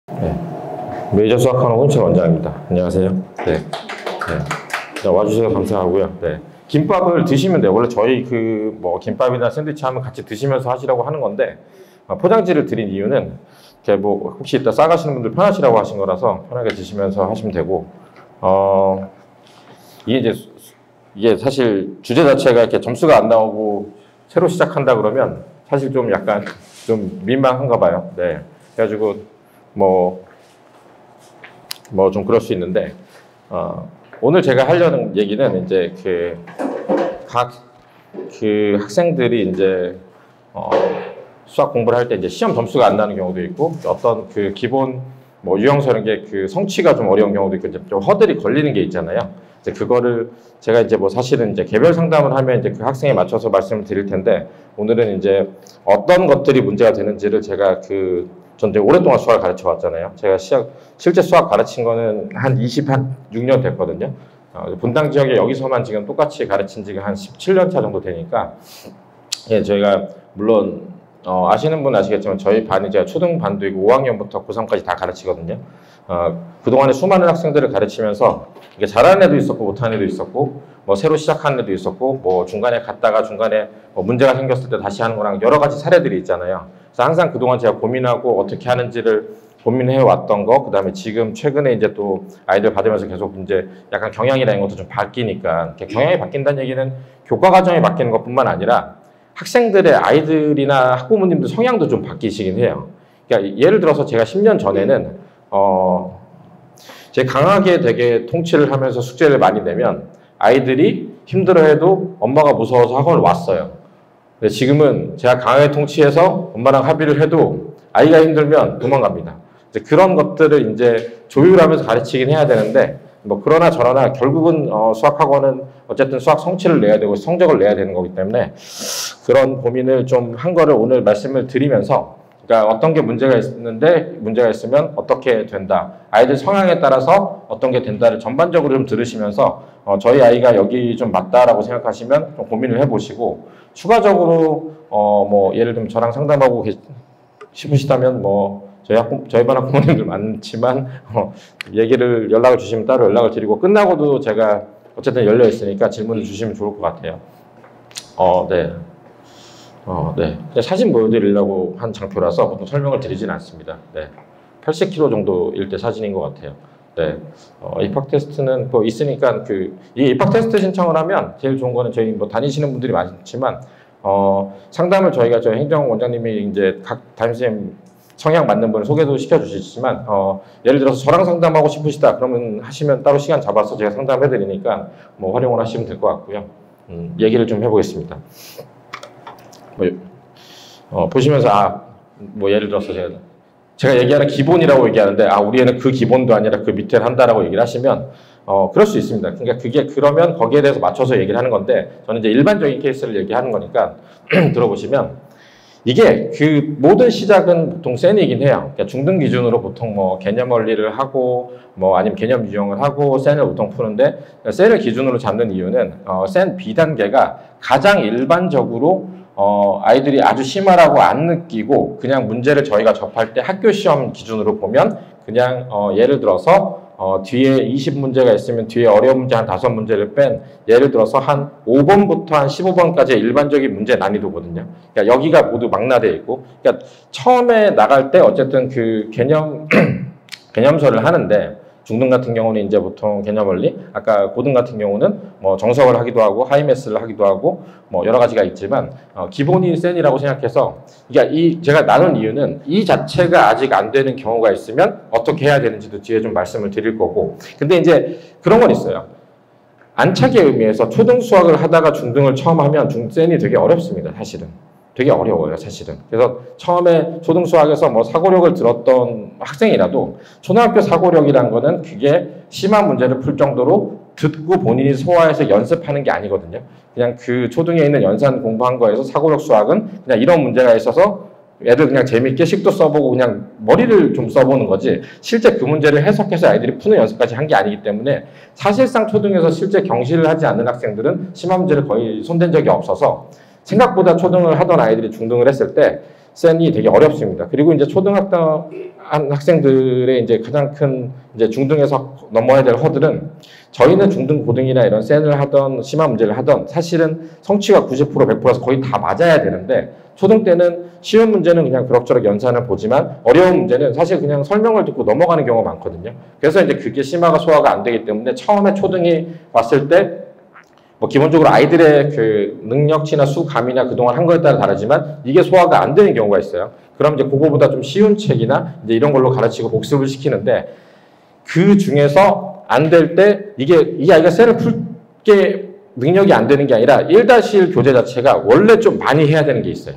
네. 메이저 수학학원 홍철 원장입니다. 안녕하세요. 네. 네. 자, 와주셔서 감사하고요. 네. 김밥을 드시면 돼요. 원래 저희 김밥이나 샌드위치 하면 같이 드시면서 하시라고 하는 건데, 포장지를 드린 이유는, 혹시 이따 싸가시는 분들 편하시라고 하신 거라서 편하게 드시면서 하시면 되고, 이게 사실 주제 자체가 이렇게 점수가 안 나오고 새로 시작한다 그러면 사실 좀 약간 좀 민망한가 봐요. 네. 그래가지고, 좀 그럴 수 있는데, 오늘 제가 하려는 얘기는 이제 각 학생들이 이제, 수학 공부를 할 때 이제 시험 점수가 안 나는 경우도 있고, 어떤 기본 유형서 이런 게 성취가 좀 어려운 경우도 있고, 이제 좀 허들이 걸리는 게 있잖아요. 이제 그거를 제가 이제 사실은 이제 개별 상담을 하면 이제 그 학생에 맞춰서 말씀을 드릴 텐데, 오늘은 이제 어떤 것들이 문제가 되는지를 제가 전 이제 오랫동안 수학을 가르쳐 왔잖아요. 제가 실제 수학 가르친 거는 한 26년 됐거든요. 분당 지역에 여기서만 지금 똑같이 가르친 지가 한 17년 차 정도 되니까, 예, 저희가 물론 아시는 분은 아시겠지만 저희 반이 제가 초등반도 있고 5학년부터 고3까지 다 가르치거든요. 그동안에 수많은 학생들을 가르치면서 이게 잘하는 애도 있었고 못하는 애도 있었고 새로 시작하는 애도 있었고 중간에 갔다가 중간에 문제가 생겼을 때 다시 하는 거랑 여러 가지 사례들이 있잖아요. 그래서 항상 그동안 제가 고민하고 어떻게 하는지를 고민해 왔던 거, 그 다음에 지금 최근에 이제 또 아이들 받으면서 계속 이제 약간 경향이라는 것도 좀 바뀌니까, 경향이 바뀐다는 얘기는 교과 과정이 바뀌는 것뿐만 아니라 학생들의 아이들이나 학부모님들 성향도 좀 바뀌시긴 해요. 그러니까 예를 들어서 제가 10년 전에는 제가 강하게 되게 통치를 하면서 숙제를 많이 내면 아이들이 힘들어해도 엄마가 무서워서 학원을 왔어요. 근데 지금은 제가 강하게 통치해서 엄마랑 합의를 해도 아이가 힘들면 도망갑니다. 이제 그런 것들을 이제 조율하면서 가르치긴 해야 되는데, 그러나 저러나 결국은 수학학원은 어쨌든 수학 성취를 내야 되고 성적을 내야 되는 거기 때문에 그런 고민을 좀 한 거를 오늘 말씀을 드리면서, 그러니까 어떤 게 문제가 있는데 문제가 있으면 어떻게 된다, 아이들 성향에 따라서 어떤 게 된다를 전반적으로 좀 들으시면서 저희 아이가 여기 좀 맞다라고 생각하시면 좀 고민을 해보시고, 추가적으로 예를 들면 저랑 상담하고 싶으시다면 저희 반 학부모님들 많지만 연락을 주시면 따로 연락을 드리고, 끝나고도 제가 어쨌든 열려 있으니까 질문을 주시면 좋을 것 같아요. 네. 네. 사진 보여드리려고 한 장표라서 보통 설명을 드리진 않습니다. 네. 80kg 정도일 때 사진인 것 같아요. 네. 입학 테스트는 있으니까 이 입학 테스트 신청을 하면 제일 좋은 거는 저희 다니시는 분들이 많지만 상담을 저희 행정원장님이 이제 각 담임선생님 성향 맞는 분을 소개도 시켜주시지만, 예를 들어서 저랑 상담하고 싶으시다 그러면 하시면 따로 시간 잡아서 제가 상담해 드리니까 활용을 하시면 될 것 같고요. 얘기를 좀 해보겠습니다. 보시면서 예를 들어서 제가 얘기하는 기본이라고 얘기하는데, 우리 애는 그 기본도 아니라 그 밑에를 한다라고 얘기를 하시면 그럴 수 있습니다. 그러니까 그러면 거기에 대해서 맞춰서 얘기를 하는 건데, 저는 이제 일반적인 케이스를 얘기하는 거니까 들어보시면, 이게 모든 시작은 보통 센이긴 해요. 그러니까 중등 기준으로 보통 개념 원리를 하고 아니면 개념 유형을 하고 센을 보통 푸는데, 센을 기준으로 잡는 이유는 센 B단계가 가장 일반적으로 아이들이 아주 심하라고 안 느끼고, 그냥 문제를 저희가 접할 때 학교 시험 기준으로 보면 그냥 예를 들어서 뒤에 20문제가 있으면 뒤에 어려운 문제 한 5문제를 뺀, 예를 들어서 한 5번부터 한 15번까지의 일반적인 문제 난이도거든요. 그러니까 여기가 모두 망라되어 있고, 그러니까 처음에 나갈 때 어쨌든 개념서를 하는데, 중등 같은 경우는 이제 보통 개념 원리, 아까 고등 같은 경우는 정석을 하기도 하고 하이매스를 하기도 하고 여러 가지가 있지만, 기본이 센이라고 생각해서, 그러니까 제가 나눈 이유는 이 자체가 아직 안 되는 경우가 있으면 어떻게 해야 되는지도 뒤에 좀 말씀을 드릴 거고, 근데 이제 그런 건 있어요. 안착의 의미에서 초등 수학을 하다가 중등을 처음 하면 중센이 되게 어렵습니다. 사실은 되게 어려워요, 사실은. 그래서 처음에 초등 수학에서 사고력을 들었던 학생이라도 초등학교 사고력이란 거는 그게 심한 문제를 풀 정도로 듣고 본인이 소화해서 연습하는 게 아니거든요. 그냥 초등에 있는 연산 공부한 거에서 사고력 수학은 그냥 이런 문제가 있어서 애들 그냥 재밌게 식도 써보고 그냥 머리를 좀 써보는 거지, 실제 그 문제를 해석해서 아이들이 푸는 연습까지 한 게 아니기 때문에, 사실상 초등에서 실제 경시를 하지 않는 학생들은 심한 문제를 거의 손댄 적이 없어서, 생각보다 초등을 하던 아이들이 중등을 했을 때 센이 되게 어렵습니다. 그리고 이제 초등학교 학생들의 이제 가장 큰 이제 중등에서 넘어야 될 허들은 저희는 중등, 고등이나 이런 센을 하던 심화 문제를 하던 사실은 성취가 90% 100%라서 거의 다 맞아야 되는데 초등 때는 쉬운 문제는 그냥 그럭저럭 연산을 보지만 어려운 문제는 사실 그냥 설명을 듣고 넘어가는 경우가 많거든요. 그래서 이제 그게 심화가 소화가 안 되기 때문에 처음에 초등이 왔을 때 뭐 기본적으로 아이들의 그 능력치나 수감이나 그동안 한 거에 따라 다르지만 이게 소화가 안 되는 경우가 있어요. 그럼 이제 그거보다 좀 쉬운 책이나 이제 이런 걸로 가르치고 복습을 시키는데 그 중에서 안 될 때 이 아이가 셀을 풀게 능력이 안 되는 게 아니라 1-1 교재 자체가 원래 좀 많이 해야 되는 게 있어요.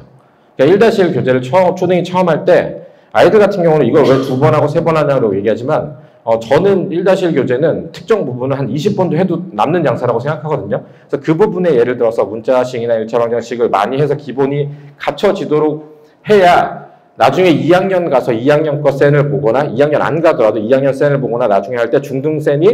그러니까 1-1 교재를 초등이 처음 할 때 아이들 같은 경우는 이걸 왜 2번 하고 3번 하냐고 얘기하지만 저는 1-1 교재는 특정 부분을 한 20번도 해도 남는 장사라고 생각하거든요. 그래서 그 부분에 예를 들어서 문자식이나 1차 방정식을 많이 해서 기본이 갖춰지도록 해야 나중에 2학년 가서 2학년 거 센을 보거나 2학년 안 가더라도 2학년 센을 보거나 나중에 할 때 중등 센이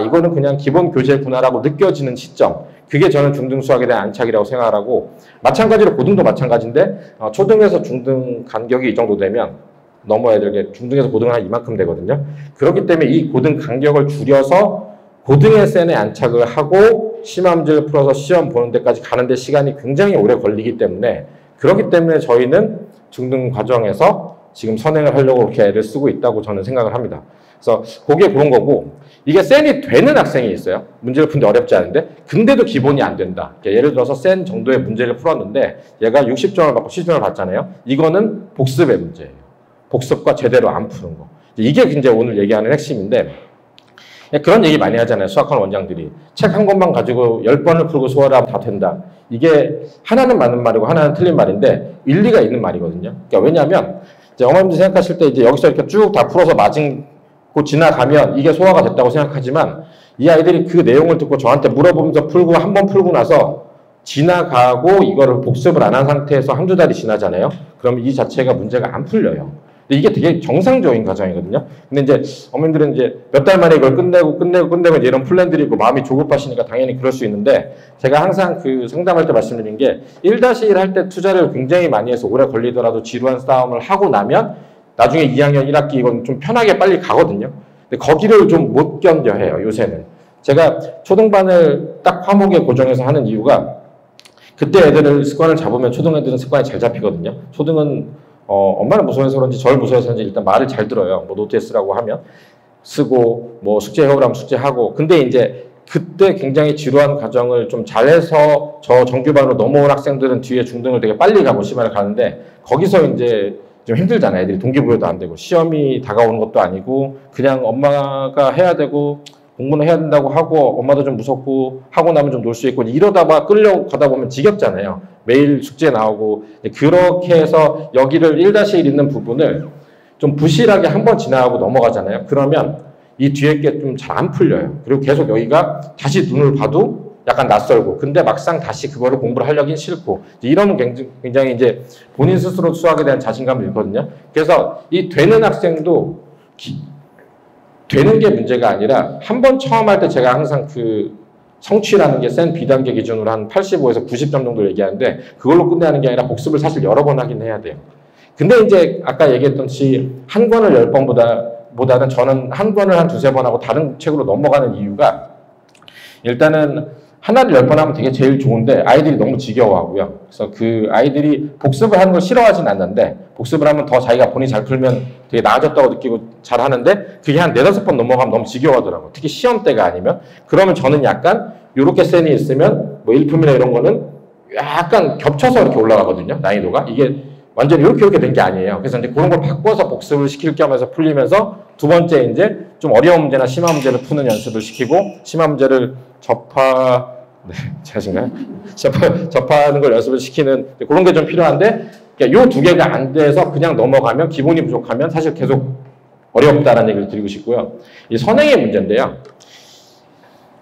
이거는 그냥 기본 교재구나라고 느껴지는 시점. 그게 저는 중등 수학에 대한 안착이라고 생각하고 마찬가지로 고등도 마찬가지인데 초등에서 중등 간격이 이 정도 되면 넘어야 될 게 중등에서 고등은 한 이만큼 되거든요. 그렇기 때문에 이 고등 간격을 줄여서 고등의 센에 안착을 하고 심화 문제를 풀어서 시험 보는 데까지 가는데 시간이 굉장히 오래 걸리기 때문에 그렇기 때문에 저희는 중등 과정에서 지금 선행을 하려고 이렇게 애를 쓰고 있다고 저는 생각을 합니다. 그래서 그게 그런 거고 이게 센이 되는 학생이 있어요. 문제를 푸는데 어렵지 않은데 근데도 기본이 안 된다. 예를 들어서 센 정도의 문제를 풀었는데 얘가 60점을 받고 70점을 받잖아요. 이거는 복습의 문제예요. 복습과 제대로 안 푸는 거. 이게 이제 오늘 얘기하는 핵심인데 그런 얘기 많이 하잖아요. 수학하는 원장들이. 책 한 권만 가지고 10번을 풀고 소화를 하면 다 된다. 이게 하나는 맞는 말이고 하나는 틀린 말인데 일리가 있는 말이거든요. 그러니까 왜냐하면 이제 어머님들 생각하실 때 이제 여기서 이렇게 쭉 다 풀어서 맞고 지나가면 이게 소화가 됐다고 생각하지만 이 아이들이 그 내용을 듣고 저한테 물어보면서 풀고 한 번 풀고 나서 지나가고 이거를 복습을 안 한 상태에서 한두 달이 지나잖아요. 그럼 이 자체가 문제가 안 풀려요. 이게 되게 정상적인 과정이거든요. 근데 이제 어머님들은 이제 몇 달 만에 이걸 끝내고 이런 플랜들이 있고 마음이 조급하시니까 당연히 그럴 수 있는데 제가 항상 그 상담할 때 말씀드린 게 1-1 할 때 투자를 굉장히 많이 해서 오래 걸리더라도 지루한 싸움을 하고 나면 나중에 2학년 1학기 이건 좀 편하게 빨리 가거든요. 근데 거기를 좀 못 견뎌 해요, 요새는. 제가 초등반을 딱 화목에 고정해서 하는 이유가 그때 애들을 습관을 잡으면 초등 애들은 습관이 잘 잡히거든요. 초등은 엄마는 무서워서 그런지 저를 무서워서 그런지 일단 말을 잘 들어요. 뭐 노트에 쓰라고 하면 쓰고 뭐 숙제해오라면 숙제하고 근데 이제 그때 굉장히 지루한 과정을 좀 잘해서 저 정규반으로 넘어온 학생들은 뒤에 중등을 되게 빨리 가고 심화를 가는데 거기서 이제 좀 힘들잖아요. 애들이 동기부여도 안 되고 시험이 다가오는 것도 아니고 그냥 엄마가 해야 되고 공부는 해야 된다고 하고 엄마도 좀 무섭고 하고 나면 좀 놀 수 있고 이러다가 끌려가다 보면 지겹잖아요. 매일 숙제 나오고 그렇게 해서 여기를 1-1 있는 부분을 좀 부실하게 한번 지나가고 넘어가잖아요. 그러면 이 뒤에 게 좀 잘 안 풀려요. 그리고 계속 여기가 다시 눈을 봐도 약간 낯설고 근데 막상 다시 그거를 공부를 하려긴 싫고 이러면 굉장히 이제 본인 스스로 수학에 대한 자신감을 잃거든요. 그래서 이 되는 학생도 되는 게 문제가 아니라 한 번 처음 할 때 제가 항상 그 성취라는 게 센 B단계 기준으로 한 85에서 90점 정도 얘기하는데 그걸로 끝내는 게 아니라 복습을 사실 여러 번 하긴 해야 돼요. 근데 이제 아까 얘기했듯이 한 권을 10번보다는 저는 한 권을 한 2-3번 하고 다른 책으로 넘어가는 이유가 일단은 하나를 10번 하면 되게 제일 좋은데 아이들이 너무 지겨워하고요. 그래서 그 아이들이 복습을 하는 걸 싫어하진 않는데 복습을 하면 더 자기가 본인이 잘 풀면 되게 나아졌다고 느끼고 잘 하는데 그게 한 4-5번 넘어가면 너무 지겨워하더라고요. 특히 시험 때가 아니면. 그러면 저는 약간 요렇게 센이 있으면 뭐 일품이나 이런 거는 약간 겹쳐서 이렇게 올라가거든요. 난이도가. 이게 완전히 이렇게 된 게 아니에요. 그래서 이제 그런 걸 바꿔서 복습을 시킬 겸해서 풀리면서 두 번째 이제 좀 어려운 문제나 심화 문제를 푸는 연습을 시키고 심화 문제를 잘하신가요? 접하는 걸 연습을 시키는 그런 게 좀 필요한데 요 두 개가 안 돼서 그냥 넘어가면 기본이 부족하면 사실 계속 어렵다라는 얘기를 드리고 싶고요. 이 선행의 문제인데요.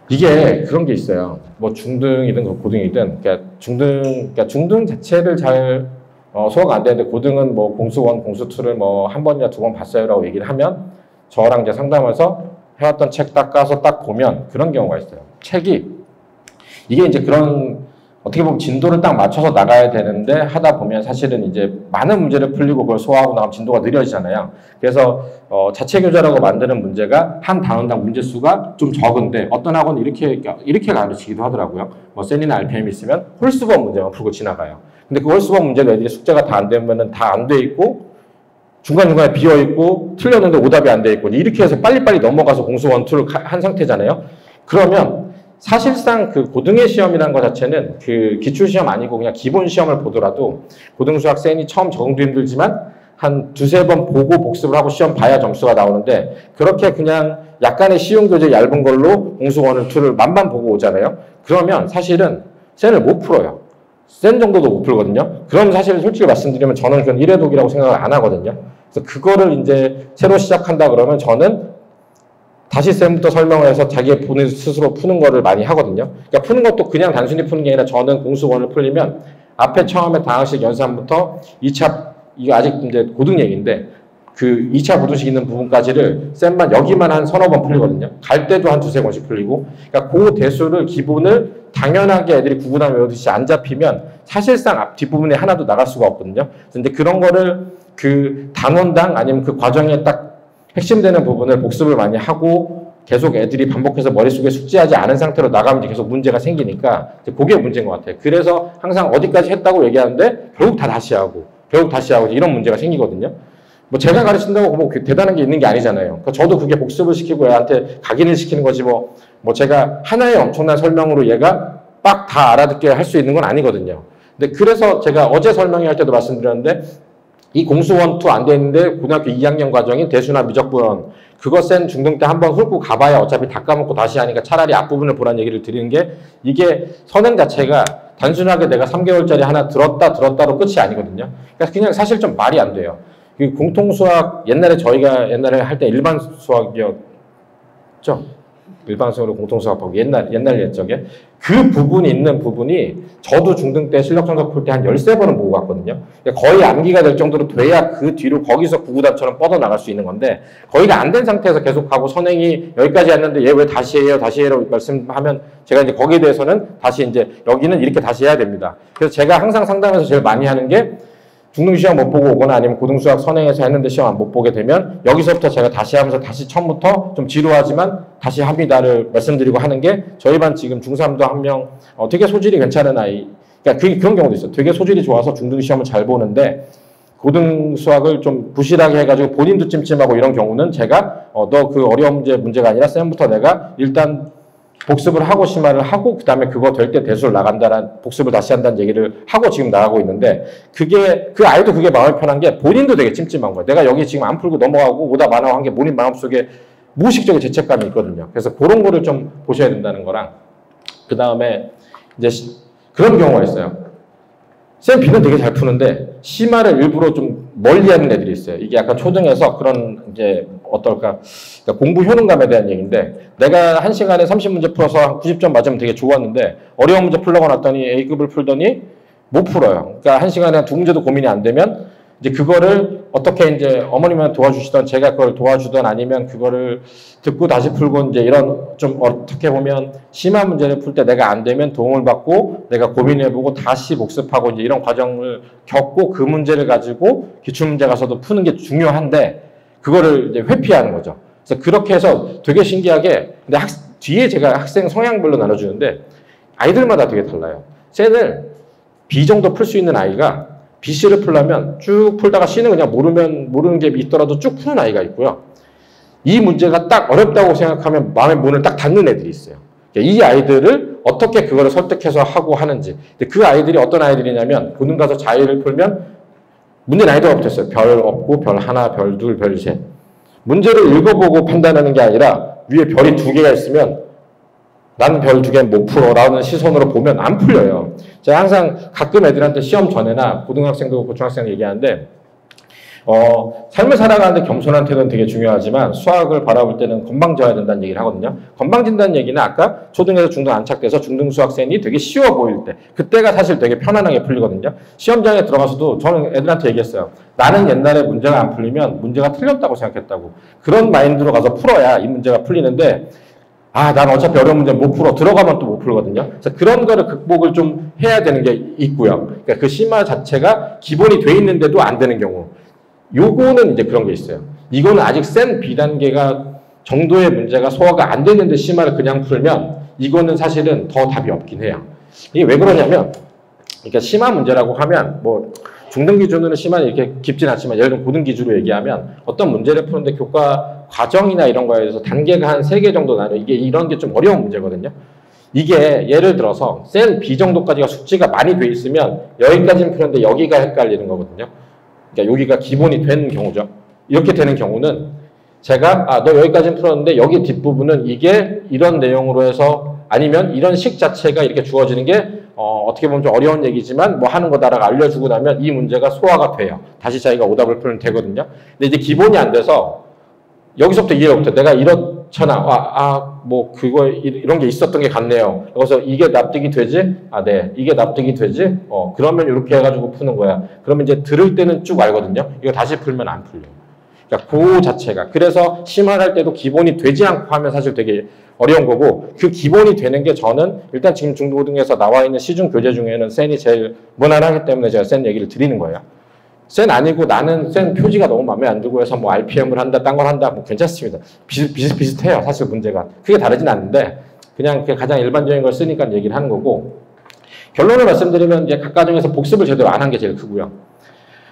이게 그런 게 있어요. 뭐 중등이든 고등이든 그러니까 중등 자체를 잘 소화가 안 되는데 고등은 뭐 공수 1, 공수 2를 뭐 한 번이나 2번 봤어요라고 얘기를 하면 저랑 이제 상담해서 해왔던 책 딱 까서 딱 보면 그런 경우가 있어요. 책이 이게 이제 그런 어떻게 보면 진도를 딱 맞춰서 나가야 되는데 하다 보면 사실은 이제 많은 문제를 풀리고 그걸 소화하고 나가면 진도가 느려지잖아요. 그래서 자체 교재라고 만드는 문제가 한 단원당 문제 수가 좀 적은데 어떤 학원은 이렇게 가르치기도 하더라고요. 뭐 셀이나 RPM 있으면 홀수범 문제만 풀고 지나가요. 근데 그 홀수범 문제가 애들이 숙제가 다 안 되면은 다 안 돼 있고 중간중간에 비어 있고 틀렸는데 오답이 안 돼 있고 이렇게 해서 빨리빨리 넘어가서 공수 원투를 한 상태잖아요. 그러면 사실상 그 고등의 시험이라는 것 자체는 그 기출시험 아니고 그냥 기본 시험을 보더라도 고등수학 쌤이 처음 적응도 힘들지만 한 두세 번 보고 복습을 하고 시험 봐야 점수가 나오는데 그렇게 그냥 약간의 쉬운 교재 얇은 걸로 공수 1, 2를 만만 보고 오잖아요. 그러면 사실은 쌤을 못 풀어요. 쌤 정도도 못 풀거든요. 그럼 사실 솔직히 말씀드리면 저는 그건 일회독이라고 생각을 안 하거든요. 그래서 그거를 이제 새로 시작한다 그러면 저는 다시 쌤부터 설명을 해서 자기 본인 스스로 푸는 거를 많이 하거든요. 그러니까 푸는 것도 그냥 단순히 푸는 게 아니라 저는 공수 1을 풀리면 앞에 처음에 다항식 연산부터 2차, 이거 아직 이제 고등 얘기인데 그 2차 고등식 있는 부분까지를 쌤만 여기만 한 서너 번 풀리거든요. 갈 때도 한 두세 번씩 풀리고. 그러니까 그 대수를 기본을 당연하게 애들이 구구단 외우듯이 안 잡히면 사실상 앞 뒷부분에 하나도 나갈 수가 없거든요. 근데 그런 거를 그 단원당 아니면 그 과정에 딱 핵심되는 부분을 복습을 많이 하고 계속 애들이 반복해서 머릿속에 숙지하지 않은 상태로 나가면 계속 문제가 생기니까 그게 문제인 것 같아요. 그래서 항상 어디까지 했다고 얘기하는데 결국 다시 하고 이런 문제가 생기거든요. 뭐 제가 가르친다고 뭐 대단한 게 있는 게 아니잖아요. 그러니까 저도 그게 복습을 시키고 애한테 각인을 시키는 거지 뭐 제가 하나의 엄청난 설명으로 얘가 빡 다 알아듣게 할 수 있는 건 아니거든요. 근데 그래서 제가 어제 설명할 때도 말씀드렸는데 이 공수 1, 2 안 돼 있는데 고등학교 2학년 과정인 대수나 미적분 그거 센 중등 때 한번 훑고 가봐야 어차피 다 까먹고 다시 하니까 차라리 앞부분을 보라는 얘기를 드리는 게 이게 선행 자체가 단순하게 내가 3개월짜리 하나 들었다로 끝이 아니거든요. 그러니까 그냥 사실 좀 말이 안 돼요. 공통수학 옛날에 저희가 옛날에 할 때 일반 수학이었죠. 일반 수학으로 공통수학하고 옛날 옛적에 그 부분이 있는 부분이 저도 중등 때 실력 점수 풀 때 한 13번은 보고 갔거든요. 그러니까 거의 암기가 될 정도로 돼야 그 뒤로 거기서 구구단처럼 뻗어나갈 수 있는 건데 거의가 안 된 상태에서 계속 가고 선행이 여기까지 했는데 얘 왜 다시 해요 말씀하면 제가 이제 거기에 대해서는 다시 이제 여기는 이렇게 다시 해야 됩니다. 그래서 제가 항상 상담에서 제일 많이 하는 게 중등 시험 못 보고 오거나 아니면 고등수학 선행해서 했는데 시험 못 보게 되면 여기서부터 제가 다시 하면서 다시 처음부터 좀 지루하지만 다시 합니다를 말씀드리고 하는 게 저희 반 지금 중3도 한 명 되게 소질이 괜찮은 아이 그러니까 그런 경우도 있어요. 되게 소질이 좋아서 중등 시험을 잘 보는데 고등 수학을 좀 부실하게 해가지고 본인도 찜찜하고 이런 경우는 제가 너 그 어려운 문제가 아니라 쌤부터 내가 일단 복습을 하고 심화를 하고 그 다음에 그거 될 때 대수를 나간다는 복습을 다시 한다는 얘기를 하고 지금 나가고 있는데 그게 그 아이도 그게 마음이 편한 게 본인도 되게 찜찜한 거예요. 내가 여기 지금 안 풀고 넘어가고 오다 만화한 게 본인 마음속에 무의식적인 죄책감이 있거든요. 그래서 그런 거를 좀 보셔야 된다는 거랑 그 다음에 이제 그런 경우가 있어요. 쌤 B는 되게 잘 푸는데 심화를 일부러 좀 멀리 하는 애들이 있어요. 이게 약간 초등에서 그런 이제 어떨까 그러니까 공부 효능감에 대한 얘기인데 내가 1시간에 30문제 풀어서 한 90점 맞으면 되게 좋았는데 어려운 문제 풀려고 놨더니 A급을 풀더니 못 풀어요. 그러니까 1시간에 2문제도 고민이 안 되면 이제 그거를 어떻게 이제 어머님은 도와주시던 제가 그걸 도와주던 아니면 그거를 듣고 다시 풀고 이제 이런 좀 어떻게 보면 심한 문제를 풀 때 내가 안 되면 도움을 받고 내가 고민해보고 다시 복습하고 이제 이런 과정을 겪고 그 문제를 가지고 기출문제 가서도 푸는 게 중요한데 그거를 이제 회피하는 거죠. 그래서 그렇게 해서 되게 신기하게 근데 뒤에 제가 학생 성향별로 나눠주는데 아이들마다 되게 달라요. 쟤는 B 정도 풀 수 있는 아이가 BC를 풀려면 쭉 풀다가 C는 그냥 모르는 게 있더라도 쭉 푸는 아이가 있고요. 이 문제가 딱 어렵다고 생각하면 마음의 문을 딱 닫는 애들이 있어요. 이 아이들을 어떻게 그거를 설득해서 하고 하는지. 근데 그 아이들이 어떤 아이들이냐면 고등 가서 자의를 풀면 문제 난이도가 붙었어요. 별 없고 별 하나, 별 둘, 별 셋. 문제를 읽어보고 판단하는 게 아니라 위에 별이 2개가 있으면 난 별 2개 못 풀어 라는 시선으로 보면 안 풀려요. 제가 항상 가끔 애들한테 시험 전에나 고등학생도 고등학생 얘기하는데 삶을 살아가는데 겸손한 태도는 되게 중요하지만 수학을 바라볼 때는 건방져야 된다는 얘기를 하거든요. 건방진다는 얘기는 아까 초등에서 중등 안착돼서 중등 수학생이 되게 쉬워 보일 때 그때가 사실 되게 편안하게 풀리거든요. 시험장에 들어가서도 저는 애들한테 얘기했어요. 나는 옛날에 문제가 안 풀리면 문제가 틀렸다고 생각했다고. 그런 마인드로 가서 풀어야 이 문제가 풀리는데 아, 난 어차피 어려운 문제 못 풀어. 들어가면 또 못 풀거든요. 그래서 그런 거를 극복을 좀 해야 되는 게 있고요. 그러니까 그 심화 자체가 기본이 돼 있는데도 안 되는 경우. 요거는 이제 그런 게 있어요. 이거는 아직 센 B단계가 정도의 문제가 소화가 안 됐는데 심화를 그냥 풀면 이거는 사실은 더 답이 없긴 해요. 이게 왜 그러냐면, 그러니까 심화 문제라고 하면 뭐 중등 기준으로 심화는 이렇게 깊진 않지만 예를 들면 고등 기준으로 얘기하면 어떤 문제를 푸는데 교과 과정이나 이런 거에 대해서 단계가 한 3개 정도 나눠. 이게 이런 게 좀 어려운 문제거든요. 이게 예를 들어서 센 B 정도까지가 숙지가 많이 돼 있으면 여기까지는 푸는데 여기가 헷갈리는 거거든요. 그러니까 여기가 기본이 된 경우죠. 이렇게 되는 경우는 제가 너 여기까지는 풀었는데 여기 뒷부분은 이게 이런 내용으로 해서 아니면 이런 식 자체가 이렇게 주어지는 게 어떻게 보면 좀 어려운 얘기지만 뭐 하는 거다라고 알려주고 나면 이 문제가 소화가 돼요. 다시 자기가 오답을 풀면 되거든요. 근데 이제 기본이 안 돼서 여기서부터 이해부터 내가 이렇잖아. 뭐 그거 이런 게 있었던 게 같네요. 그래서 이게 납득이 되지? 네. 이게 납득이 되지? 그러면 이렇게 해가지고 푸는 거야. 그러면 이제 들을 때는 쭉 알거든요. 이거 다시 풀면 안 풀려요. 그러니까 그 자체가. 그래서 심화할 때도 기본이 되지 않고 하면 사실 되게 어려운 거고, 그 기본이 되는 게 저는 일단 지금 중고등에서 나와 있는 시중 교재 중에는 센이 제일 무난하기 때문에 제가 센 얘기를 드리는 거예요. 센 아니고 나는 센 표지가 너무 마음에 안 들고 해서 뭐 RPM을 한다, 딴 걸 한다, 뭐 괜찮습니다. 비슷비슷해요. 사실 문제가. 크게 다르진 않는데, 그냥 가장 일반적인 걸 쓰니까 얘기를 하는 거고, 결론을 말씀드리면 이제 각 과정에서 복습을 제대로 안 한 게 제일 크고요.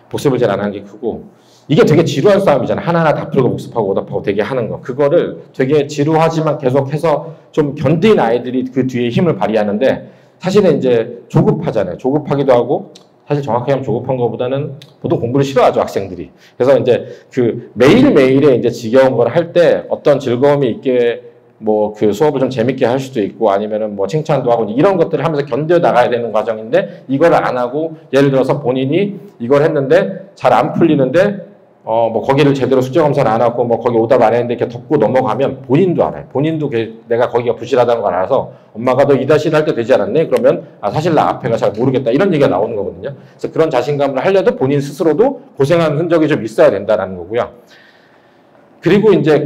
복습을 제일 안 한 게 크고, 이게 되게 지루한 싸움이잖아요. 하나하나 다 풀고 복습하고 오답하고 되게 하는 거. 그거를 되게 지루하지만 계속해서 좀 견딘 아이들이 그 뒤에 힘을 발휘하는데, 사실은 이제 조급하잖아요. 조급하기도 하고, 사실 정확하게 하면 조급한 것보다는 보통 공부를 싫어하죠, 학생들이. 그래서 이제 그 매일매일에 이제 지겨운 걸 할 때 어떤 즐거움이 있게 뭐 그 수업을 좀 재밌게 할 수도 있고 아니면은 뭐 칭찬도 하고 이런 것들을 하면서 견뎌 나가야 되는 과정인데 이걸 안 하고 예를 들어서 본인이 이걸 했는데 잘 안 풀리는데 뭐 거기를 제대로 숙제 검사를 안 하고 뭐 거기 오답 안 했는데 이렇게 덮고 넘어가면 본인도 알아요. 본인도 내가 거기가 부실하다는 걸 알아서 엄마가 너 2-1 할 때 되지 않았네? 그러면 사실 나 앞에가 잘 모르겠다. 이런 얘기가 나오는 거거든요. 그래서 그런 자신감을 하려도 본인 스스로도 고생한 흔적이 좀 있어야 된다는 거고요. 그리고 이제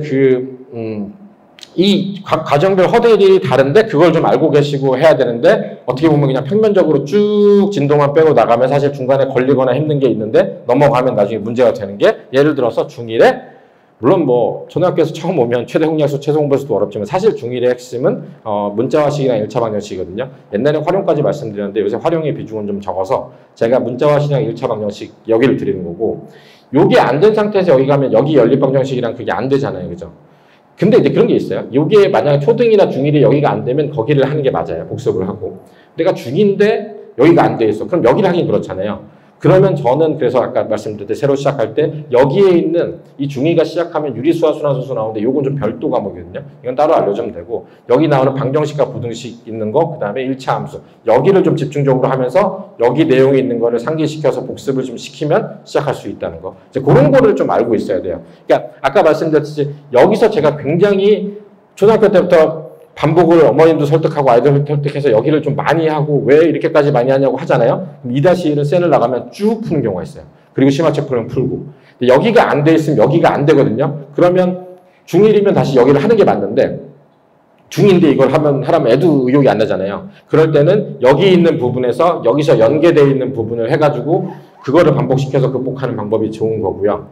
이 과정별 허들이 다른데 그걸 좀 알고 계시고 해야 되는데 어떻게 보면 그냥 평면적으로 쭉 진도만 빼고 나가면 사실 중간에 걸리거나 힘든 게 있는데 넘어가면 나중에 문제가 되는 게 예를 들어서 중1에 물론 뭐 초등학교에서 처음 오면 최대 공략수, 최소 공부에서도 어렵지만 사실 중1의 핵심은 문자화식이랑 1차 방정식이거든요. 옛날에 활용까지 말씀드렸는데 요새 활용의 비중은 좀 적어서 제가 문자화식이랑 1차 방정식 여기를 드리는 거고 요게 안 된 상태에서 여기 가면 여기 연립 방정식이랑 그게 안 되잖아요. 그죠? 근데 이제 그런 게 있어요. 이게 만약에 초등이나 중1이 여기가 안 되면 거기를 하는 게 맞아요. 복습을 하고. 내가 중2인데 여기가 안 돼 있어. 그럼 여기를 하긴 그렇잖아요. 그러면 저는 그래서 아까 말씀드렸듯이 새로 시작할 때 여기에 있는 이 중2가 시작하면 유리수와 순환수수 나오는데 요건 좀 별도 과목이거든요. 이건 따로 알려주면 되고 여기 나오는 방정식과 부등식 있는 거 그다음에 1차 함수 여기를 좀 집중적으로 하면서 여기 내용이 있는 거를 상기시켜서 복습을 좀 시키면 시작할 수 있다는 거. 이제 그런 거를 좀 알고 있어야 돼요. 그러니까 아까 말씀드렸듯이 여기서 제가 굉장히 초등학교 때부터 반복을 어머님도 설득하고 아이들 설득해서 여기를 좀 많이 하고 왜 이렇게까지 많이 하냐고 하잖아요. 2-1은 센을 나가면 쭉 푸는 경우가 있어요. 그리고 심화책 풀면 풀고. 근데 여기가 안 돼 있으면 여기가 안 되거든요. 그러면 중1이면 다시 여기를 하는 게 맞는데 중2인데 이걸 하라면 애도 의욕이 안 나잖아요. 그럴 때는 여기 있는 부분에서 여기서 연계되어 있는 부분을 해가지고 그거를 반복시켜서 극복하는 방법이 좋은 거고요.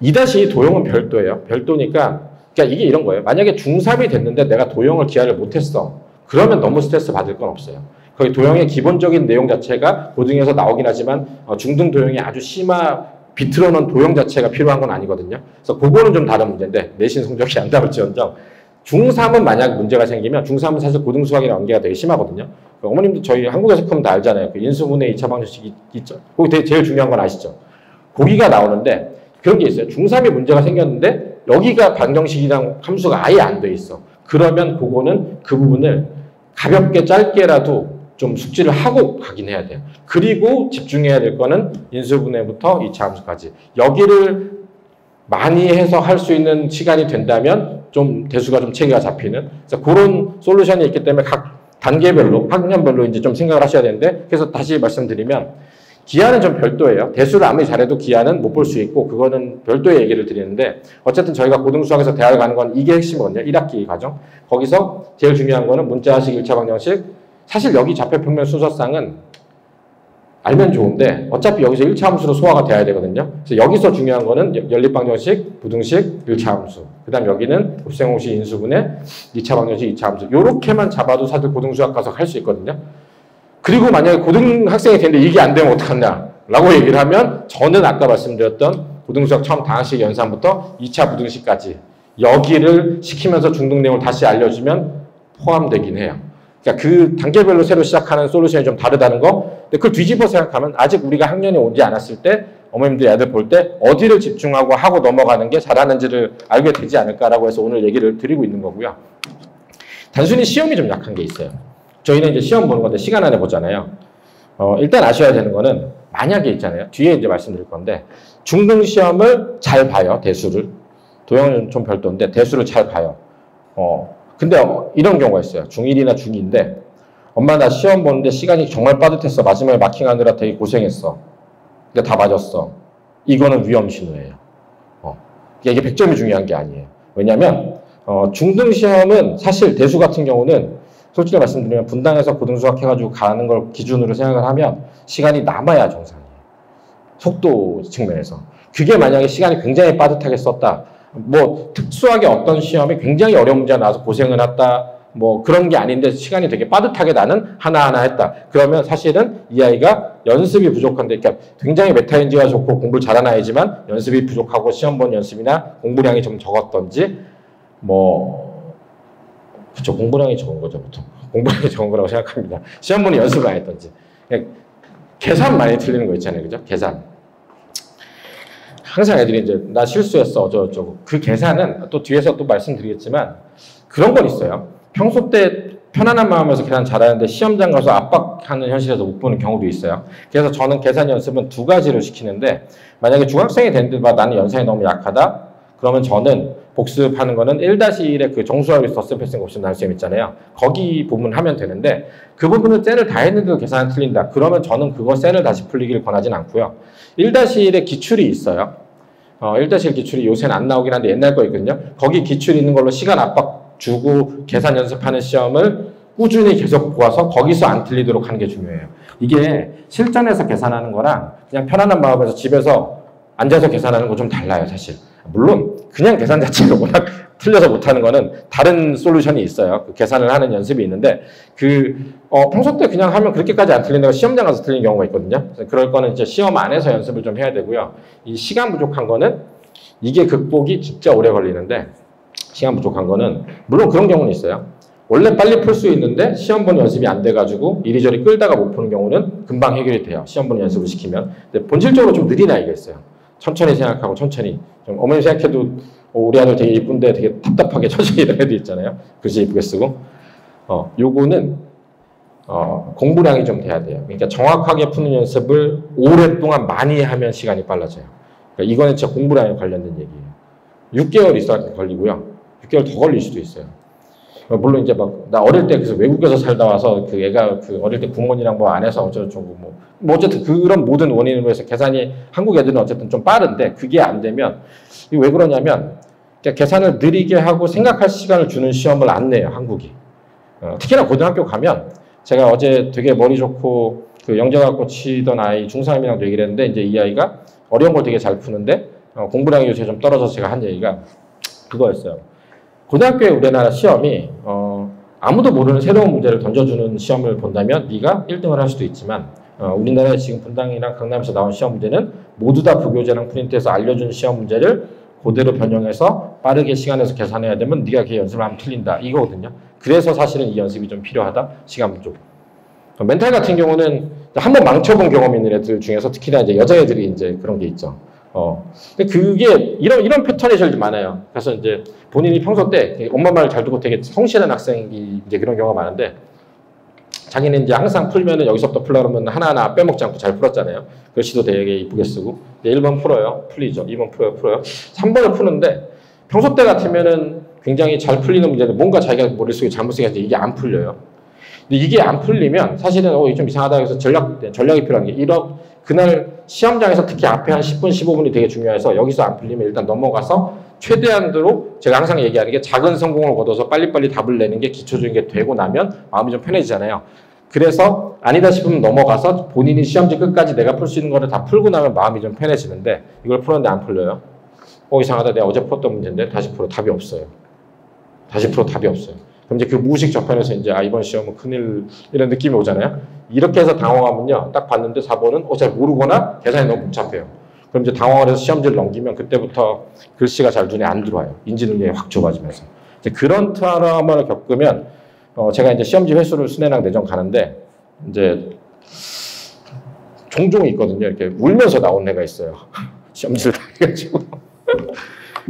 2-2 도형은 별도예요. 별도니까 그러니까 이게 이런 거예요. 만약에 중3이 됐는데 내가 도형을 기하를 못했어. 그러면 너무 스트레스 받을 건 없어요. 거기 도형의 기본적인 내용 자체가 고등에서 나오긴 하지만 중등 도형이 아주 심화 비틀어놓은 도형 자체가 필요한 건 아니거든요. 그래서 그거는 좀 다른 문제인데 내신 성적이 안 나올지언정 중3은 만약 문제가 생기면 중3은 사실 고등 수학이랑 연계가 되게 심하거든요. 어머님도 저희 한국에서 크면 다 알잖아요. 그 인수분해 2차 방정식이 있죠. 거기 되게 제일 중요한 건 아시죠? 거기가 나오는데 그런 게 있어요. 중3에 문제가 생겼는데 여기가 방정식이랑 함수가 아예 안 돼 있어. 그러면 그거는 그 부분을 가볍게 짧게라도 좀 숙지를 하고 가긴 해야 돼요. 그리고 집중해야 될 거는 인수분해부터 2차 함수까지. 여기를 많이 해서 할 수 있는 시간이 된다면 좀 대수가 좀 체계가 잡히는 그래서 그런 솔루션이 있기 때문에 각 단계별로 학년별로 이제 좀 생각을 하셔야 되는데 그래서 다시 말씀드리면 기하는 좀 별도예요. 대수를 아무리 잘해도 기하는 못 볼 수 있고 그거는 별도의 얘기를 드리는데 어쨌든 저희가 고등수학에서 대학을 가는 건 이게 핵심이거든요. 1학기 과정. 거기서 제일 중요한 거는 문자식, 1차 방정식. 사실 여기 좌표평면 순서상은 알면 좋은데 어차피 여기서 1차 함수로 소화가 돼야 되거든요. 그래서 여기서 중요한 거는 연립방정식, 부등식, 1차 함수. 그 다음 여기는 곱셈공식 인수분해, 2차 방정식, 2차 함수. 요렇게만 잡아도 사실 고등수학 가서 할 수 있거든요. 그리고 만약에 고등학생이 되는데 이게 안 되면 어떡하냐 라고 얘기를 하면 저는 아까 말씀드렸던 고등수학 처음 당학식 연산부터 2차 부등식까지 여기를 시키면서 중등 내용을 다시 알려주면 포함되긴 해요. 그러니까 그 단계별로 새로 시작하는 솔루션이 좀 다르다는 거. 근데 그걸 뒤집어 생각하면 아직 우리가 학년이 오지 않았을 때 어머님들 애들 볼 때 어디를 집중하고 하고 넘어가는 게 잘하는지를 알게 되지 않을까라고 해서 오늘 얘기를 드리고 있는 거고요. 단순히 시험이 좀 약한 게 있어요. 저희는 이제 시험 보는 건데 시간 안에 보잖아요. 일단 아셔야 되는 거는 만약에 있잖아요. 뒤에 이제 말씀드릴 건데 중등 시험을 잘 봐요. 대수를. 도형은 좀 별도인데 대수를 잘 봐요. 근데 이런 경우가 있어요. 중1이나 중2인데 엄마 나 시험 보는데 시간이 정말 빠듯했어. 마지막에 마킹하느라 되게 고생했어. 근데 다 맞았어. 이거는 위험 신호예요. 이게 100점이 중요한 게 아니에요. 왜냐하면 중등 시험은 사실 대수 같은 경우는 솔직히 말씀드리면 분당에서 고등수학 해가지고 가는 걸 기준으로 생각을 하면 시간이 남아야 정상이에요. 속도 측면에서. 그게 만약에 시간이 굉장히 빠듯하게 썼다. 뭐 특수하게 어떤 시험이 굉장히 어려운 문제가 나와서 고생을 했다. 뭐 그런 게 아닌데 시간이 되게 빠듯하게 나는 하나하나 했다. 그러면 사실은 이 아이가 연습이 부족한데 그러니까 굉장히 메타인지가 좋고 공부를 잘하는 아이지만 연습이 부족하고 시험 본 연습이나 공부량이 좀 적었던지 그쵸, 공부량이 적은 거죠, 보통. 공부량이 적은 거라고 생각합니다. 시험 보는 연습을 안 했던지. 계산 많이 틀리는 거 있잖아요, 그죠? 계산. 항상 애들이 이제, 나 실수했어, 어쩌고저쩌고. 그 계산은 또 뒤에서 또 말씀드리겠지만, 그런 건 있어요. 평소 때 편안한 마음에서 계산 잘하는데 시험장 가서 압박하는 현실에서 못 보는 경우도 있어요. 그래서 저는 계산 연습은 두 가지로 시키는데, 만약에 중학생이 됐는데 나는 연산이 너무 약하다? 그러면 저는 복습하는 거는 1-1의 그 정수합의 덧셈 곱셈 나눗셈 있잖아요. 거기 부분 하면 되는데 그 부분은 셀을 다 했는데도 계산이 틀린다. 그러면 저는 그거 셀을 다시 풀리기를 권하진 않고요. 1-1의 기출이 있어요. 1-1 기출이 요새는 안 나오긴 한데 옛날 거 있거든요. 거기 기출이 있는 걸로 시간 압박 주고 계산 연습하는 시험을 꾸준히 계속 보아서 거기서 안 틀리도록 하는 게 중요해요. 이게 실전에서 계산하는 거랑 그냥 편안한 마음에서 집에서 앉아서 계산하는 거 좀 달라요, 사실. 물론 그냥 계산 자체가 워낙 틀려서 못하는 거는 다른 솔루션이 있어요. 그 계산을 하는 연습이 있는데 평소 때 그냥 하면 그렇게까지 안 틀리는 거 시험장 가서 틀리는 경우가 있거든요. 그럴 거는 이제 시험 안에서 연습을 좀 해야 되고요. 이 시간 부족한 거는 이게 극복이 진짜 오래 걸리는데 시간 부족한 거는 물론 그런 경우는 있어요. 원래 빨리 풀 수 있는데 시험 보는 연습이 안 돼가지고 이리저리 끌다가 못 푸는 경우는 금방 해결이 돼요. 시험 보는 연습을 시키면. 근데 본질적으로 좀 느린 아이가 있어요. 천천히 생각하고 천천히. 좀 어머니 생각해도 우리 아들 되게 이쁜데 되게 답답하게 천천히 이런 애들 있잖아요. 글씨 이쁘게 쓰고. 요거는 공부량이 좀 돼야 돼요. 그러니까 정확하게 푸는 연습을 오랫동안 많이 하면 시간이 빨라져요. 그러니까 이거는 진짜 공부량에 관련된 얘기예요. 6개월 있어야 걸리고요. 6개월 더 걸릴 수도 있어요. 물론 이제 나 어릴 때 그래서 외국에서 살다 와서 그 애가 어릴 때 부모님이랑 뭐 안 해서 어쩌고저쩌고 뭐 어쨌든 그런 모든 원인으로 해서 계산이 한국 애들은 어쨌든 좀 빠른데 그게 안 되면 이게 왜 그러냐면 계산을 느리게 하고 생각할 시간을 주는 시험을 안 내요, 한국이. 특히나 고등학교 가면 제가 어제 되게 머리 좋고 그 영재학고 치던 아이 중3이랑도 얘기를 했는데 이제 이 아이가 어려운 걸 되게 잘 푸는데 공부량이 요새 좀 떨어져서 제가 한 얘기가 그거였어요. 고등학교에 우리나라 시험이 아무도 모르는 새로운 문제를 던져주는 시험을 본다면 네가 1등을 할 수도 있지만 우리나라에 지금 분당이랑 강남에서 나온 시험 문제는 모두 다 부교재랑 프린트해서 알려준 시험 문제를 그대로 변형해서 빠르게 시간에서 계산해야 되면 네가 그 연습을 하면 틀린다 이거거든요. 그래서 사실은 이 연습이 좀 필요하다. 시간 부족. 멘탈 같은 경우는 한번 망쳐본 경험이 있는 애들 중에서 특히나 이제 여자애들이 이제 그런 게 있죠. 근데 그게 이런 패턴이 제일 많아요. 그래서 이제 본인이 평소 때 엄마 말을 잘 듣고 되게 성실한 학생이 이제 그런 경우가 많은데 자기는 이제 항상 풀면은 여기서부터 풀려고 하면 하나하나 빼먹지 않고 잘 풀었잖아요. 글씨도 되게 이쁘게 쓰고 1번 풀어요. 풀리죠. 2번 풀어요. 3번을 푸는데 평소 때 같으면은 굉장히 잘 풀리는 문제인데 뭔가 자기가 머릿속에 잘못 생겼는데 이게 안 풀려요. 근데 이게 안 풀리면 사실은 이게 좀 이상하다 해서 전략이 필요한 게 그날 시험장에서 특히 앞에 한 10분, 15분이 되게 중요해서 여기서 안 풀리면 일단 넘어가서 최대한으로 제가 항상 얘기하는 게 작은 성공을 거둬서 빨리빨리 답을 내는 게 기초적인 게 되고 나면 마음이 좀 편해지잖아요. 그래서 아니다 싶으면 넘어가서 본인이 시험지 끝까지 내가 풀 수 있는 거를 다 풀고 나면 마음이 좀 편해지는데 이걸 풀었는데 안 풀려요. 이상하다. 내가 어제 풀었던 문제인데 다시 풀어. 답이 없어요. 다시 풀어. 답이 없어요. 그럼 이제 그 무의식 저편에서 이제 이번 시험은 큰일 이런 느낌이 오잖아요. 이렇게 해서 당황하면요. 딱 봤는데 4번은 잘 모르거나 계산이 너무 복잡해요. 그럼 이제 당황을 해서 시험지를 넘기면 그때부터 글씨가 잘 눈에 안 들어와요. 인지 능력이 확 좁아지면서. 이제 그런 트라우마를 겪으면 제가 이제 시험지 횟수를 순회랑 내정 가는데 이제 종종 있거든요. 이렇게 울면서 나온 애가 있어요. 시험지를 다 해가지고.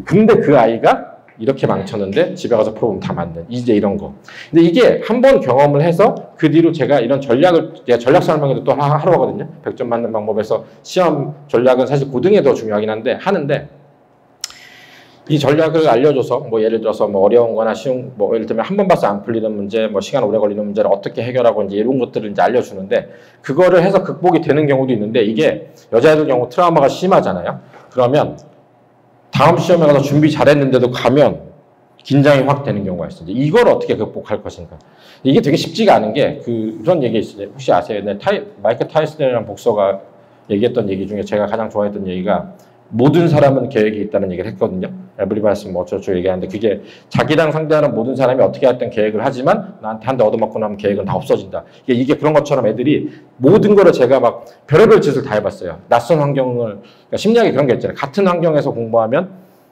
근데 그 아이가 이렇게 망쳤는데 집에 가서 풀어보면 다 맞는 이제 이런 거. 근데 이게 한 번 경험을 해서 그 뒤로 제가 이런 전략 설명회도 또 하러 하거든요. 100점 맞는 방법에서 시험 전략은 사실 고등에 더 중요하긴 한데 하는데 이 전략을 알려줘서 뭐 예를 들어서 뭐 어려운 거나 쉬운 뭐 예를 들면 한 번 봐서 안 풀리는 문제 뭐 시간 오래 걸리는 문제를 어떻게 해결하고 이제 이런 것들을 이제 알려주는데 그거를 해서 극복이 되는 경우도 있는데 이게 여자애들 경우 트라우마가 심하잖아요. 그러면 다음 시험에 가서 준비 잘했는데도 가면 긴장이 확 되는 경우가 있어요. 이걸 어떻게 극복할 것인가. 이게 되게 쉽지가 않은 게 그런 얘기 있어요. 혹시 아세요? 마이크 타이슨이라는 복서가 얘기했던 얘기 중에 제가 가장 좋아했던 얘기가 모든 사람은 계획이 있다는 얘기를 했거든요. 에브리바디 뭐 어쩌고 얘기하는데 그게 자기랑 상대하는 모든 사람이 어떻게 했든 계획을 하지만 나한테 한 대 얻어맞고 나면 계획은 다 없어진다. 이게 그런 것처럼 애들이 모든 거를 제가 막 별의별 짓을 다 해봤어요. 낯선 환경을 그러니까 심리학에 그런 게 있잖아요. 같은 환경에서 공부하면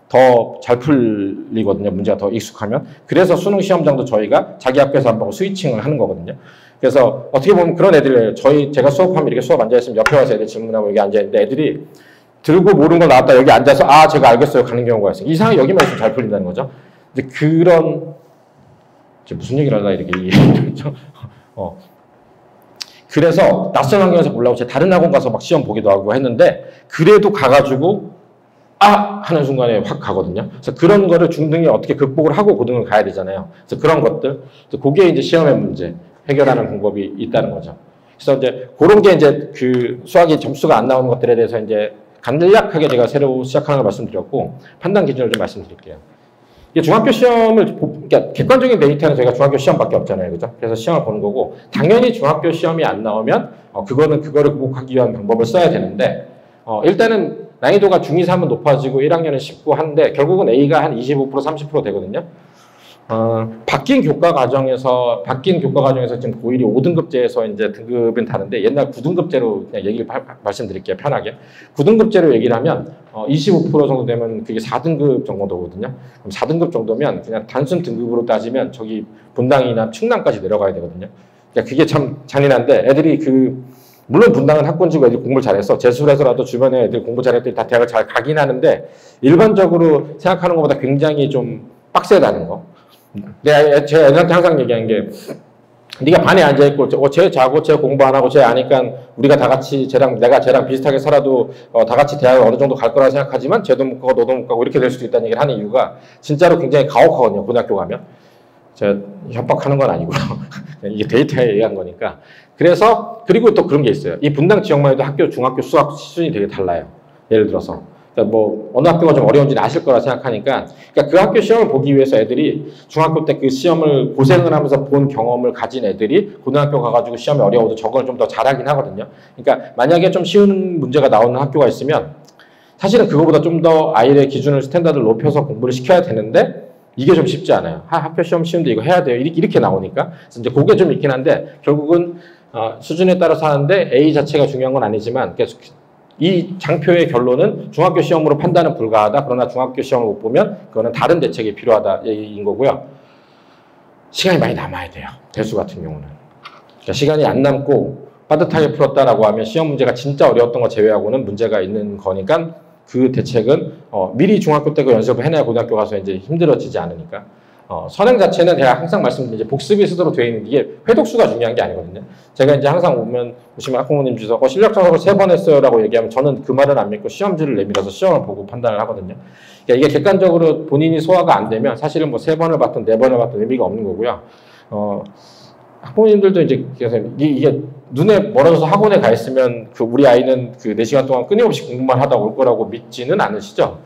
더 잘 풀리거든요. 문제가 더 익숙하면. 그래서 수능 시험장도 저희가 자기 학교에서 안 보고 스위칭을 하는 거거든요. 그래서 어떻게 보면 그런 애들 제가 수업하면 이렇게 수업 앉아있으면 옆에 와서 애들 질문하고 여기 앉아있는데 애들이 들고 모르는 거 나왔다 여기 앉아서 제가 알겠어요 가는 경우가 있어요. 이상하게 여기만 있으면 잘 풀린다는 거죠. 근데 그런 무슨 얘기를 하려나 이렇게 얘기했죠. 그래서 낯선 환경에서 보려고 제가 다른 학원 가서 막 시험 보기도 하고 했는데 그래도 가가지고 하는 순간에 확 가거든요. 그래서 그런 거를 중등에 어떻게 극복을 하고 고등을 가야 되잖아요. 그래서 그런 것들 그게 이제 시험의 문제 해결하는 방법이 있다는 거죠. 그래서 이제 그런 게 이제 그 수학이 점수가 안 나오는 것들에 대해서 이제 간략하게 제가 새로 시작하는 걸 말씀드렸고 판단 기준을 좀 말씀드릴게요. 이게 중학교 시험을 그러니까 객관적인 데이터는 저희가 중학교 시험밖에 없잖아요, 그죠? 그래서 시험을 보는 거고 당연히 중학교 시험이 안 나오면 그거를 극복하기 위한 방법을 써야 되는데 일단은 난이도가 중2, 3은 높아지고 1학년은 쉽고 한데 결국은 A가 한 25%, 30% 되거든요. 바뀐 교과 과정에서 지금 고1이 5등급제에서 이제 등급은 다른데 옛날 9등급제로 그냥 얘기를 말씀드릴게요. 편하게. 9등급제로 얘기를 하면 25% 정도 되면 그게 4등급 정도거든요. 그럼 4등급 정도면 그냥 단순 등급으로 따지면 저기 분당이나 충남까지 내려가야 되거든요. 그러니까 그게 참 잔인한데 애들이 물론 분당은 학군지고 애들이 공부를 잘해서 재수해서라도 주변에 애들 공부 잘했더니 다 대학을 잘 가긴 하는데 일반적으로 생각하는 것보다 굉장히 좀 빡세다는 거. 제가 애들한테 항상 얘기하는 게 네가 반에 앉아있고 쟤 자고 쟤 공부 안 하고 쟤 아니까 우리가 다 같이 내가 쟤랑 비슷하게 살아도 다 같이 대학을 어느 정도 갈 거라 생각하지만 쟤도 못 가고 너도 못 가고 이렇게 될 수도 있다는 얘기를 하는 이유가 진짜로 굉장히 가혹하거든요. 고등학교 가면. 제가 협박하는 건 아니고요. 이게 데이터에 의한 거니까. 그리고 또 그런 게 있어요. 이 분당 지역만 해도 중학교 수학 수준이 되게 달라요. 예를 들어서. 그러니까 어느 학교가 좀 어려운지는 아실 거라 생각하니까. 그러니까 그 학교 시험을 보기 위해서 애들이 중학교 때 그 시험을 고생을 하면서 본 경험을 가진 애들이 고등학교 가가지고 시험이 어려워도 저걸 좀 더 잘하긴 하거든요. 그러니까 만약에 좀 쉬운 문제가 나오는 학교가 있으면 사실은 그거보다 좀 더 아이의 기준을 스탠다드를 높여서 공부를 시켜야 되는데 이게 좀 쉽지 않아요. 학교 시험 쉬운데 이거 해야 돼요. 이렇게 나오니까. 그래서 이제 그게 좀 있긴 한데 결국은 수준에 따라서 하는데 A 자체가 중요한 건 아니지만 이 장표의 결론은 중학교 시험으로 판단은 불가하다. 그러나 중학교 시험을 못 보면 그거는 다른 대책이 필요하다 얘기인 거고요. 시간이 많이 남아야 돼요. 대수 같은 경우는. 그러니까 시간이 안 남고 빠듯하게 풀었다라고 하면 시험 문제가 진짜 어려웠던 거 제외하고는 문제가 있는 거니까 그 대책은 미리 중학교 때 그 연습을 해놔야 고등학교 가서 이제 힘들어지지 않으니까. 선행 자체는 제가 항상 말씀드린 복습이 스스로 되어 있는 이게 회독수가 중요한 게 아니거든요. 제가 이제 항상 보시면 학부모님 주소 실력 작업을 3번 했어요라고 얘기하면 저는 그 말은 안 믿고 시험지를 내밀어서 시험을 보고 판단을 하거든요. 그러니까 이게 객관적으로 본인이 소화가 안 되면 사실은 3번을 봤든 4번을 봤든 의미가 없는 거고요. 학부모님들도 이제 그래서 이게 눈에 멀어져서 학원에 가 있으면 그 우리 아이는 그 4시간 동안 끊임없이 공부만 하다 올 거라고 믿지는 않으시죠?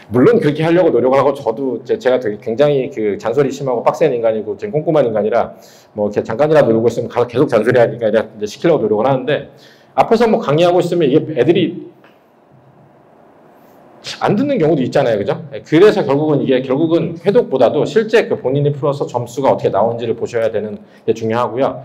물론 그렇게 하려고 노력을 하고 저도 제가 되게 굉장히 그 잔소리 심하고 빡센 인간이고 좀 꼼꼼한 인간이라 뭐 이렇게 잠깐이라도 놀고 있으면 가서 계속 잔소리하니까 이제 시키려고 노력을 하는데 앞에서 뭐 강의하고 있으면 이게 애들이 안 듣는 경우도 있잖아요, 그죠? 그래서 결국은 회독보다도 실제 그 본인이 풀어서 점수가 어떻게 나오는지를 보셔야 되는 게 중요하고요.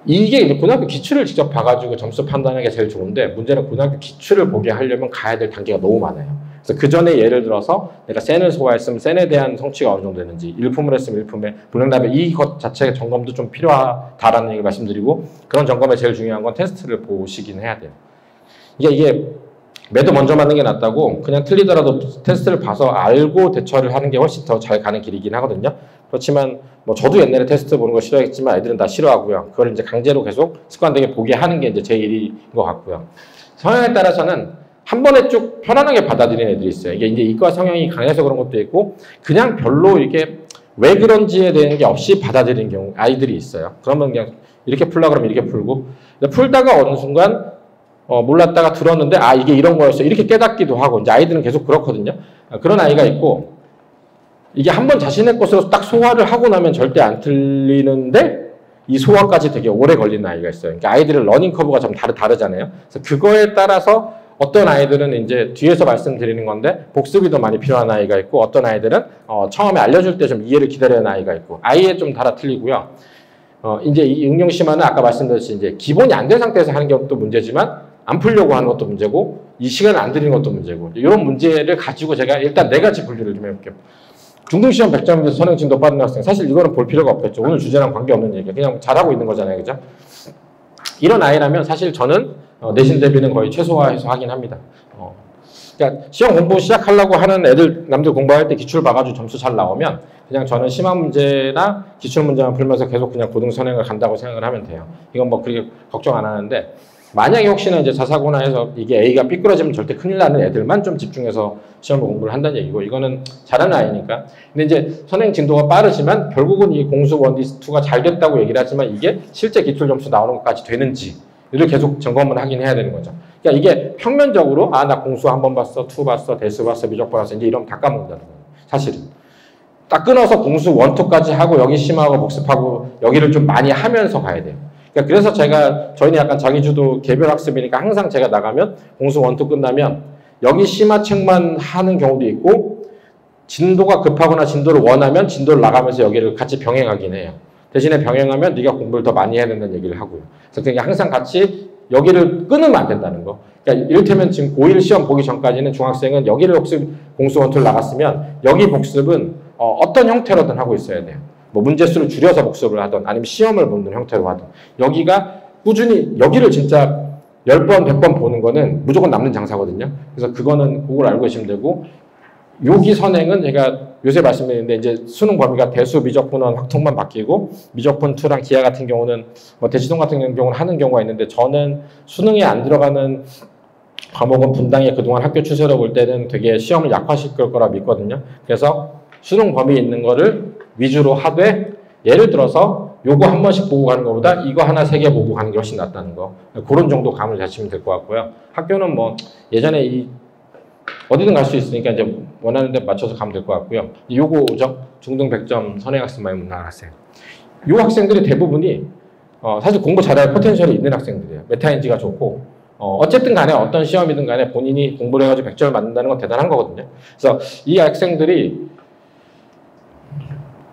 이게 이제 고등학교 기출을 직접 봐가지고 점수 판단하는 게 제일 좋은데 문제는 고등학교 기출을 보게 하려면 가야 될 단계가 너무 많아요. 그래서 그 전에 예를 들어서 내가 센을 소화했으면 센에 대한 성취가 어느 정도 되는지, 일품을 했으면 일품에 불능답에 이것 자체의 점검도 좀 필요하다라는 얘기를 말씀드리고 그런 점검에 제일 중요한 건 테스트를 보시긴 해야 돼요. 이게 매도 먼저 맞는 게 낫다고 그냥 틀리더라도 테스트를 봐서 알고 대처를 하는 게 훨씬 더 잘 가는 길이긴 하거든요. 그렇지만 뭐 저도 옛날에 테스트 보는 거 싫어했지만 애들은 다 싫어하고요. 그걸 이제 강제로 계속 습관되게 보게 하는 게 이제 제 일인 것 같고요. 성향에 따라서는 한 번에 쭉 편안하게 받아들이는 애들이 있어요. 이게 이제 이과 성향이 강해서 그런 것도 있고 그냥 별로 이렇게 왜 그런지에 대한 게 없이 받아들이는 경우 아이들이 있어요. 그러면 그냥 이렇게 풀라 그러면 이렇게 풀고 풀다가 어느 순간 몰랐다가 들었는데 이게 이런 거였어 이렇게 깨닫기도 하고 이제 아이들은 계속 그렇거든요. 그런 아이가 있고 이게 한번 자신의 것으로 딱 소화를 하고 나면 절대 안 틀리는데 이 소화까지 되게 오래 걸리는 아이가 있어요. 그러니까 아이들의 러닝 커브가 좀 다르잖아요. 그래서 그거에 따라서 어떤 아이들은 이제 뒤에서 말씀드리는 건데 복습이 더 많이 필요한 아이가 있고 어떤 아이들은 처음에 알려줄 때 좀 이해를 기다리는 아이가 있고 아이에 좀 따라 틀리고요. 이제 이 응용 심화는 아까 말씀드렸듯이 이제 기본이 안 된 상태에서 하는 것도 문제지만 안 풀려고 하는 것도 문제고 이 시간을 안 들이는 것도 문제고 이런 문제를 가지고 제가 일단 4가지 분류를 좀 해볼게요. 중등시험 100점인데서 선행 진도 빠른 학생 사실 이거는 볼 필요가 없겠죠. 오늘 주제랑 관계없는 얘기예요. 그냥 잘하고 있는 거잖아요. 그죠? 이런 아이라면 사실 저는 내신 대비는 거의 최소화해서 하긴 합니다. 그러니까 시험 공부 시작하려고 하는 애들 남들 공부할 때 기출 봐가지고 점수 잘 나오면 그냥 저는 심화 문제나 기출 문제만 풀면서 계속 그냥 고등 선행을 간다고 생각을 하면 돼요. 이건 뭐 그렇게 걱정 안 하는데 만약에 혹시나 이제 자사고나 해서 이게 A가 삐뚤어지면 절대 큰일 나는 애들만 좀 집중해서 시험을 공부를 한다는 얘기고 이거는 잘하는 아이니까. 근데 이제 선행 진도가 빠르지만 결국은 이 공수 1D, 2가 잘 됐다고 얘기를 하지만 이게 실제 기출 점수 나오는 것까지 되는지를 계속 점검을 하긴 해야 되는 거죠. 그러니까 이게 평면적으로 나 공수 한 번 봤어, 2 봤어, 대수 봤어, 미적 봤어 이제 이러면 다 까먹는다는 거예요. 사실은. 딱 끊어서 공수 1, 2까지 하고 여기 심화하고 복습하고 여기를 좀 많이 하면서 가야 돼요. 그러니까 그래서 저희는 약간 자기주도 개별 학습이니까 항상 제가 나가면 공수 1, 2 끝나면 여기 심화책만 하는 경우도 있고 진도가 급하거나 진도를 원하면 진도를 나가면서 여기를 같이 병행하긴 해요. 대신에 병행하면 네가 공부를 더 많이 해야 된다는 얘기를 하고요. 그래서 그냥 항상 같이 여기를 끊으면 안 된다는 거. 그러니까 이를테면 지금 고1 시험 보기 전까지는 중학생은 여기를 복습 공수 1, 2를 나갔으면 여기 복습은 어떤 형태로든 하고 있어야 돼요. 뭐 문제수를 줄여서 복습을 하든 아니면 시험을 보는 형태로 하든 여기가 꾸준히 여기를 진짜 10번, 100번 보는 거는 무조건 남는 장사거든요. 그래서 그거는 그걸 알고 계시면 되고 여기 선행은 제가 요새 말씀드렸는데 이제 수능 범위가 대수, 미적분원, 확통만 바뀌고 미적분 2랑 기하 같은 경우는 뭐 대시동 같은 경우는 하는 경우가 있는데 저는 수능에 안 들어가는 과목은 분당에 그동안 학교 추세로 볼 때는 되게 시험을 약화시킬 거라 믿거든요. 그래서 수능 범위에 있는 거를 위주로 하되 예를 들어서 요거 한 번씩 보고 가는 것보다 이거 하나 3개 보고 가는 게 훨씬 낫다는 거. 그런 정도 감을 잡으시면 될 것 같고요. 학교는 뭐 예전에 어디든 갈 수 있으니까 이제 원하는 데 맞춰서 가면 될 것 같고요. 요거죠. 중등 100점 선행학습 많이 못 나간 학생. 요 학생들이 대부분이 사실 공부 잘할 포텐셜이 있는 학생들이에요. 메타인지가 좋고 어쨌든 간에 어떤 시험이든 간에 본인이 공부를 해가지고 100점을 맞는다는 건 대단한 거거든요. 그래서 이 학생들이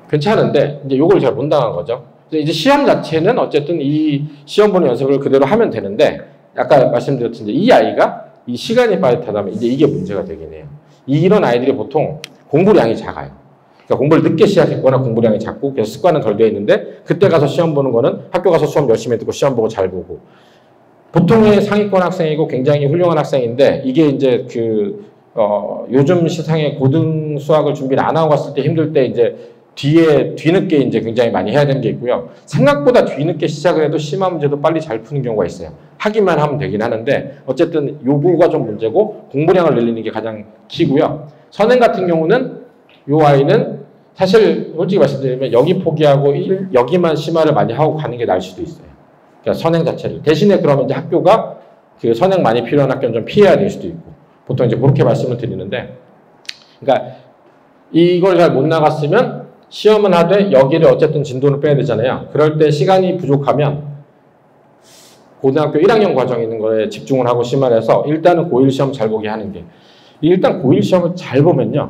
괜찮은데 이제 요걸 잘 못 당한 거죠. 이제 시험 자체는 어쨌든 이 시험 보는 연습을 그대로 하면 되는데 아까 말씀드렸듯이 이 아이가 이 시간이 빠듯하다면 이제 이게 문제가 되긴 해요. 이런 아이들이 보통 공부량이 작아요. 그러니까 공부를 늦게 시작했거나 공부량이 작고 그래서 습관은 덜 되어 있는데 그때 가서 시험 보는 거는 학교 가서 수업 열심히 듣고 시험 보고 잘 보고 보통의 상위권 학생이고 굉장히 훌륭한 학생인데 이게 이제 요즘 시상에 고등 수학을 준비를 안 하고 갔을 때 힘들 때 이제 뒤늦게 이제 굉장히 많이 해야 되는 게 있고요. 생각보다 뒤늦게 시작을 해도 심화 문제도 빨리 잘 푸는 경우가 있어요. 하기만 하면 되긴 하는데 어쨌든 요거가 좀 문제고 공부량을 늘리는 게 가장 키고요. 선행 같은 경우는 요 아이는 사실 솔직히 말씀드리면 여기 포기하고 여기만 심화를 많이 하고 가는 게 나을 수도 있어요. 그러니까 선행 자체를. 대신에 그러면 이제 학교가 그 선행 많이 필요한 학교는 좀 피해야 될 수도 있고 보통 이제 그렇게 말씀을 드리는데 그러니까 이걸 잘 못 나갔으면 시험은 하되 여기를 어쨌든 진도를 빼야 되잖아요. 그럴 때 시간이 부족하면 고등학교 1학년 과정에 있는 거에 집중을 하고 심화를 해서 일단은 고1 시험 잘 보게 하는 게 일단 고1 시험을 잘 보면요.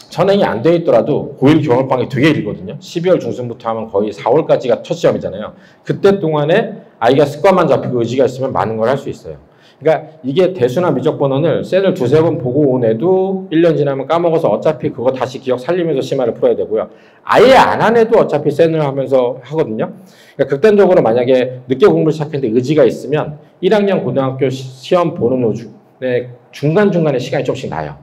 선행이 안 돼 있더라도 고1 겨울방학이 되게 길거든요. 12월 중순부터 하면 거의 4월까지가 첫 시험이잖아요. 그때 동안에 아이가 습관만 잡히고 의지가 있으면 많은 걸 할 수 있어요. 그러니까 이게 대수나 미적 번호를 셀을 두세 번 보고 온 애도 1년 지나면 까먹어서 어차피 그거 다시 기억 살리면서 심화를 풀어야 되고요. 아예 안 한 애도 어차피 셀을 하면서 하거든요. 그러니까 극단적으로 만약에 늦게 공부를 시작했는데 의지가 있으면 1학년 고등학교 시험 보는 오중에 중간중간에 시간이 조금씩 나요.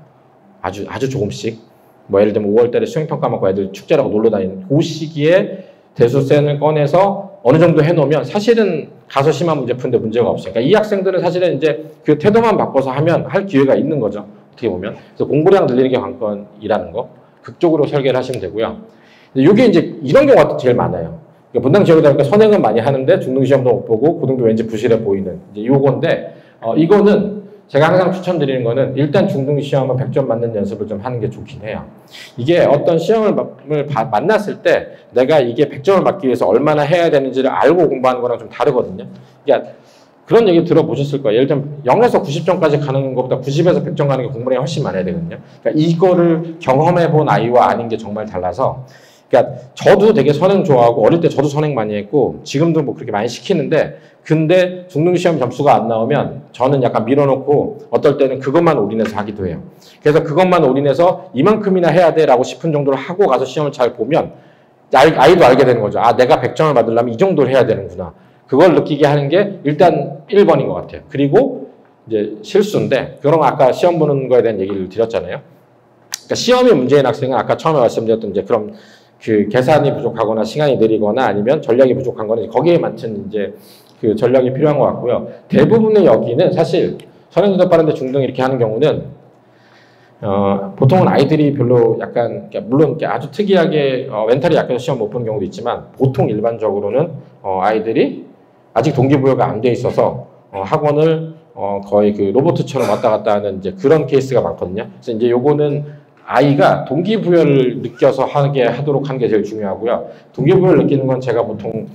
아주 조금씩. 뭐 예를 들면 5월달에 수행평가 맞고 애들 축제라고 놀러 다니는 그 시기에 대수센을 꺼내서 어느 정도 해놓으면 사실은 가서 심한 문제 푸는데 문제가 없어요. 그러니까 이 학생들은 사실은 이제 그 태도만 바꿔서 하면 할 기회가 있는 거죠. 어떻게 보면. 그래서 공부량 늘리는 게 관건이라는 거. 극적으로 설계를 하시면 되고요. 이게 이제 이런 경우가 제일 많아요. 그러니까 분당 지역이다 보니까 선행은 많이 하는데 중등시험도 못 보고 고등도 왠지 부실해 보이는 이제 요건데 이거는 제가 항상 추천드리는 거는 일단 중등시험은 100점 맞는 연습을 좀 하는 게 좋긴 해요. 이게 어떤 시험을 만났을 때 내가 이게 100점을 맞기 위해서 얼마나 해야 되는지를 알고 공부하는 거랑 좀 다르거든요. 그러니까 그런 얘기 들어보셨을 거예요. 예를 들면 0에서 90점까지 가는 것보다 90에서 100점 가는 게 공부량이 훨씬 많아야 되거든요. 그러니까 이거를 경험해 본 아이와 아닌 게 정말 달라서 그러니까 저도 되게 선행 좋아하고 어릴 때 저도 선행 많이 했고 지금도 뭐 그렇게 많이 시키는데 근데 중등시험 점수가 안 나오면 저는 약간 밀어놓고 어떨 때는 그것만 올인해서 하기도 해요. 그래서 그것만 올인해서 이만큼이나 해야 돼라고 싶은 정도로 하고 가서 시험을 잘 보면 아이도 알게 되는 거죠. 아 내가 100점을 받으려면 이 정도를 해야 되는구나. 그걸 느끼게 하는 게 일단 1번인 것 같아요. 그리고 이제 실수인데 그럼 아까 시험 보는 거에 대한 얘기를 드렸잖아요. 그러니까 시험이 문제인 학생은 아까 처음에 말씀드렸던 이제 그럼 그 계산이 부족하거나 시간이 느리거나 아니면 전략이 부족한 거는 거기에 맞춘 이제 그 전략이 필요한 것 같고요. 대부분의 여기는 사실 선행도도 빠른데 중등 이렇게 하는 경우는 보통은 아이들이 별로 약간 물론 아주 특이하게 멘탈이 약해서 시험 못 보는 경우도 있지만 보통 일반적으로는 아이들이 아직 동기부여가 안 돼 있어서 학원을 거의 그 로봇처럼 왔다 갔다 하는 이제 그런 케이스가 많거든요. 그래서 이제 요거는 아이가 동기부여를 느껴서 하도록 하는 게 제일 중요하고요. 동기부여를 느끼는 건 제가 보통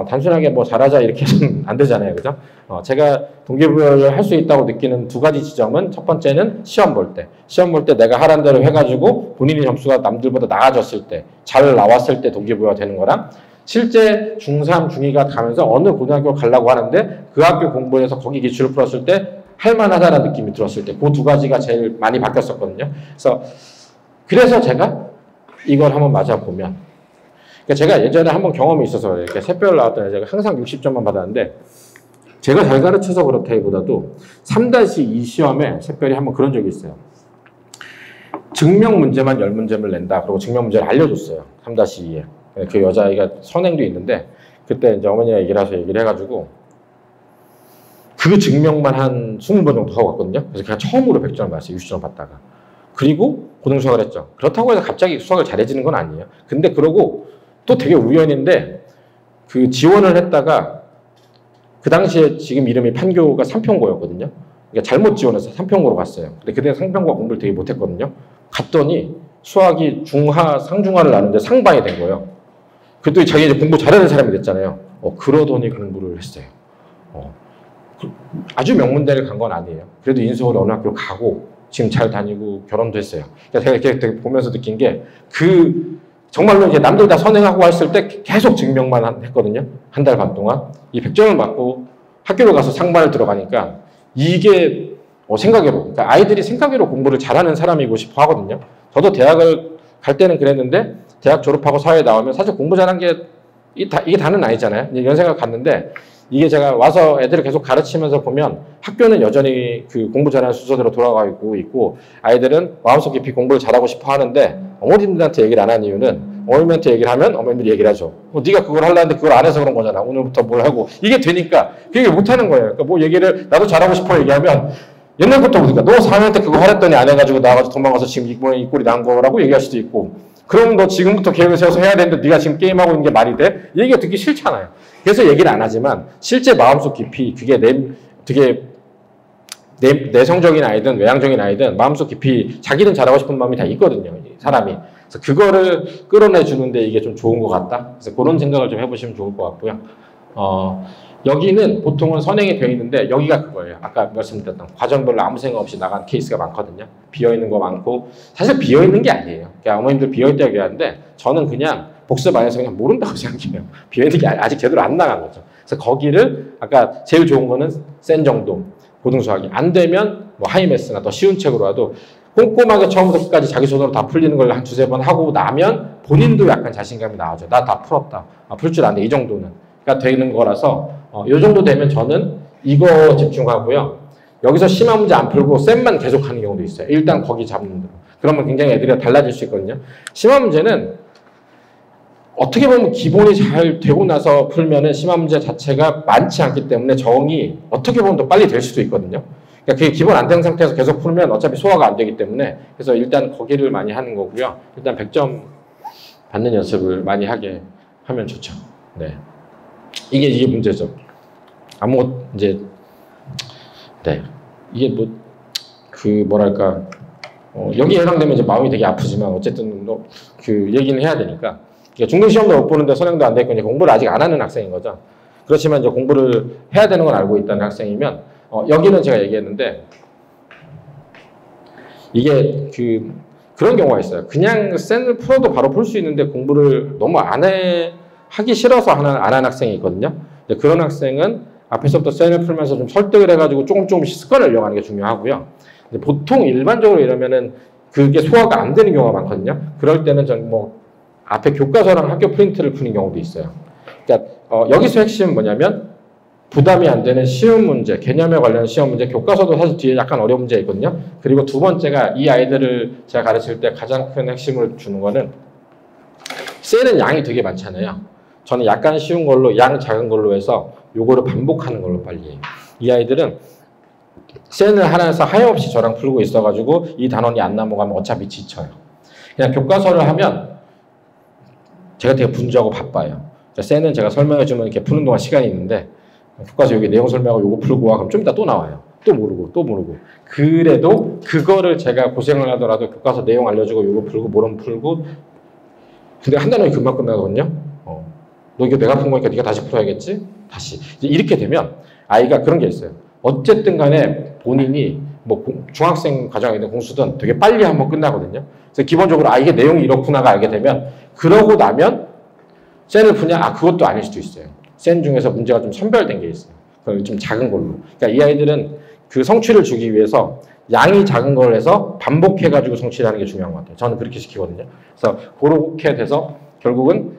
단순하게 뭐 잘하자 이렇게 해서는 안 되잖아요. 그죠? 제가 동기부여를 할 수 있다고 느끼는 두 가지 지점은 첫 번째는 시험 볼 때. 시험 볼 때 내가 하란 대로 해가지고 본인의 점수가 남들보다 나아졌을 때, 잘 나왔을 때 동기부여가 되는 거랑 실제 중3, 중2가 가면서 어느 고등학교 가려고 하는데 그 학교 공부해서 거기 기출을 풀었을 때 할만하다는 느낌이 들었을 때 그 두 가지가 제일 많이 바뀌었었거든요. 그래서 제가 이걸 한번 맞아보면 그러니까 제가 예전에 한번 경험이 있어서 이렇게 새별 나왔던 애가 항상 60점만 받았는데 제가 잘 가르쳐서 그렇다기보다도 3-2 시험에 새별이 한번 그런 적이 있어요. 증명 문제만 10문제를 낸다. 그리고 증명 문제를 알려줬어요. 3-2에. 그 여자아이가 선행도 있는데 그때 이제 어머니가 얘기를 해가지고 그 증명만 한 20번 정도 하고 갔거든요. 그래서 그냥 처음으로 100점을 받았어요. 60점 받다가. 그리고 고등수학을 했죠. 그렇다고 해서 갑자기 수학을 잘해지는 건 아니에요. 근데 그러고 또 되게 우연인데 그 지원을 했다가 그 당시에 지금 이름이 판교가 삼평고였거든요. 그러니까 잘못 지원해서 삼평고로 갔어요. 근데 그때 상평고 공부를 되게 못했거든요. 갔더니 수학이 중하, 상중하를 나누는데 상반이 된 거예요. 그랬더니 자기 이제 공부 잘하는 사람이 됐잖아요. 그러더니 공부를 했어요. 아주 명문대를 간 건 아니에요. 그래도 인서울 어느 학교를 가고 지금 잘 다니고 결혼도 했어요. 그러니까 제가 이렇게 보면서 느낀 게 정말로 이제 남들 다 선행하고 했을 때 계속 증명만 했거든요. 한 달 반 동안. 이 100점을 맞고 학교를 가서 상반을 들어가니까 이게 생각외로, 그러니까 아이들이 생각외로 공부를 잘하는 사람이고 싶어 하거든요. 저도 대학을 갈 때는 그랬는데 대학 졸업하고 사회에 나오면 사실 공부 잘한 게 이게 다는 아니잖아요. 이런 생각 갔는데 이게 제가 와서 애들을 계속 가르치면서 보면 학교는 여전히 그 공부 잘하는 순서대로 돌아가고 있고 아이들은 마음속 깊이 공부를 잘하고 싶어 하는데 어머님들한테 얘기를 안 한 이유는 어머님한테 얘기를 하면 어머님들이 얘기를 하죠. 네가 그걸 하려는데 그걸 안 해서 그런 거잖아. 오늘부터 뭘 하고. 이게 되니까 그게 못하는 거예요. 그러니까 뭐 얘기를 나도 잘하고 싶어 얘기하면 옛날부터 그러니까 너 4학년 때 그거 하랬더니 안 해가지고 나와가지고 도망가서 지금 이 꼴이 난 거라고 얘기할 수도 있고 그럼 너 지금부터 계획을 세워서 해야 되는데 네가 지금 게임하고 있는 게 말이 돼? 이 얘기가 듣기 싫잖아요. 그래서 얘기를 안 하지만 실제 마음속 깊이 그게 되게 내성적인 아이든 외향적인 아이든 마음속 깊이 자기는 잘하고 싶은 마음이 다 있거든요. 사람이. 그래서 그거를 끌어내주는데 이게 좀 좋은 것 같다. 그래서 그런 생각을 좀 해보시면 좋을 것 같고요. 여기는 보통은 선행이 되어 있는데 여기가 그거예요. 아까 말씀드렸던 과정별로 아무 생각 없이 나간 케이스가 많거든요. 비어있는 거 많고 사실 비어있는 게 아니에요. 그러니까 어머님들 비어있다고 얘기하는데 저는 그냥 복습 안 해서 그냥 모른다고 생각해요. 비어있는 게 아직 제대로 안 나간 거죠. 그래서 거기를 아까 제일 좋은 거는 센 정도 고등수학이 안 되면 뭐 하이매스나 더 쉬운 책으로 와도 꼼꼼하게 처음부터 끝까지 자기 손으로 다 풀리는 걸 한 두세 번 하고 나면 본인도 약간 자신감이 나와져. 나 다 풀었다. 풀 줄 아는데 이 정도는. 가 되는 거라서 이 정도 되면 저는 이거 집중하고요. 여기서 심한 문제 안 풀고 쌤만 계속 하는 경우도 있어요. 일단 거기 잡는 대로. 그러면 굉장히 애들이 달라질 수 있거든요. 심한 문제는 어떻게 보면 기본이 잘 되고 나서 풀면은 심한 문제 자체가 많지 않기 때문에 정이 어떻게 보면 더 빨리 될 수도 있거든요. 그러니까 그게 기본 안 된 상태에서 계속 풀면 어차피 소화가 안 되기 때문에 그래서 일단 거기를 많이 하는 거고요. 일단 100점 받는 연습을 많이 하게 하면 좋죠. 네. 이게 문제죠. 아무것도 이제 네 이게 뭐랄까 여기에 해당되면 이제 마음이 되게 아프지만 어쨌든 그 얘기는 해야 되니까 중등 시험도 못 보는데 선행도 안 됐고 이제 공부를 아직 안 하는 학생인 거죠. 그렇지만 이제 공부를 해야 되는 건 알고 있다는 학생이면 여기는 제가 얘기했는데 이게 그런 경우가 있어요. 그냥 쌤을 풀어도 바로 풀 수 있는데 공부를 너무 하기 싫어서 안 하는 학생이 있거든요. 근데 그런 학생은 앞에서부터 쌤을 풀면서 좀 설득을 해가지고 조금씩 습관을 이어가는 게 중요하고요. 근데 보통 일반적으로 이러면은 그게 소화가 안 되는 경우가 많거든요. 그럴 때는 전 앞에 교과서랑 학교 프린트를 푸는 경우도 있어요. 그러니까 여기서 핵심은 뭐냐면 부담이 안 되는 쉬운 문제, 개념에 관련된 시험 문제, 교과서도 사실 뒤에 약간 어려운 문제 있거든요. 그리고 두 번째가 이 아이들을 제가 가르칠 때 가장 큰 핵심을 주는 거는 쌤은 양이 되게 많잖아요. 저는 약간 쉬운 걸로 양 작은 걸로 해서 요거를 반복하는 걸로 빨리 해요. 이 아이들은 쌤을 하나에서 하염없이 저랑 풀고 있어가지고 이 단원이 안 넘어가면 어차피 지쳐요. 그냥 교과서를 하면 제가 되게 분주하고 바빠요. 쌤은 제가 설명해주면 이렇게 푸는 동안 시간이 있는데 교과서 여기 내용 설명하고 요거 풀고 와 그럼 좀 이따 또 나와요. 또 모르고 그래도 그거를 제가 고생을 하더라도 교과서 내용 알려주고 요거 풀고 모름 풀고 근데 한 단원이 금방 끝나거든요. 너 이거 내가 푼 거니까 네가 다시 풀어야겠지? 다시. 이제 이렇게 되면 아이가 그런 게 있어요. 어쨌든 간에 본인이 중학생 과정이든 공수든 되게 빨리 한번 끝나거든요. 그래서 기본적으로 이게 내용이 이렇구나가 알게 되면 그러고 나면 쌤을 푸냐? 그것도 아닐 수도 있어요. 쌤 중에서 문제가 좀 선별된 게 있어요. 그럼 좀 작은 걸로. 그러니까 이 아이들은 그 성취를 주기 위해서 양이 작은 걸 해서 반복해가지고 성취하는 게 중요한 것 같아요. 저는 그렇게 시키거든요. 그래서 그렇게 돼서 결국은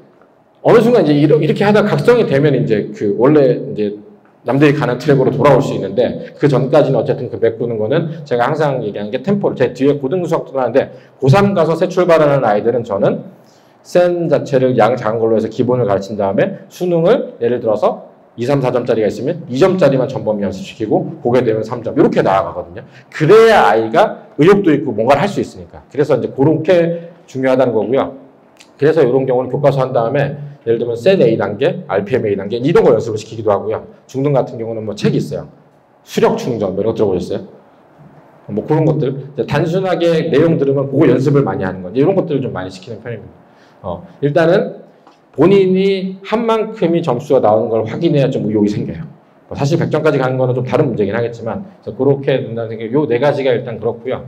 어느 순간 이제 이렇게 하다 각성이 되면 이제 원래 이제 남들이 가는 트랙으로 돌아올 수 있는데 그 전까지는 어쨌든 메꾸는 거는 제가 항상 얘기하는 게 템포를 제 뒤에 고등수학도 하는데 고3 가서 새 출발하는 아이들은 저는 센 자체를 양 작은 걸로 해서 기본을 가르친 다음에 수능을 예를 들어서 2, 3, 4점짜리가 있으면 2점짜리만 전범위 연습시키고 그게 되면 3점 이렇게 나아가거든요. 그래야 아이가 의욕도 있고 뭔가를 할 수 있으니까. 그래서 이제 그렇게 중요하다는 거고요. 그래서 이런 경우는 교과서 한 다음에 예를 들면 센 A단계, RPM A단계 이런 거 연습을 시키기도 하고요. 중등 같은 경우는 책이 있어요. 수력 충전 이런 거 들어보셨어요? 그런 것들 단순하게 내용 들으면 그거 연습을 많이 하는 거 이런 것들을 좀 많이 시키는 편입니다. 일단은 본인이 한 만큼이 점수가 나오는 걸 확인해야 좀 의욕이 생겨요. 사실 100점까지 가는 거는 좀 다른 문제긴 하겠지만 그렇게 된다는 생각이 요 네 가지가 일단 그렇고요.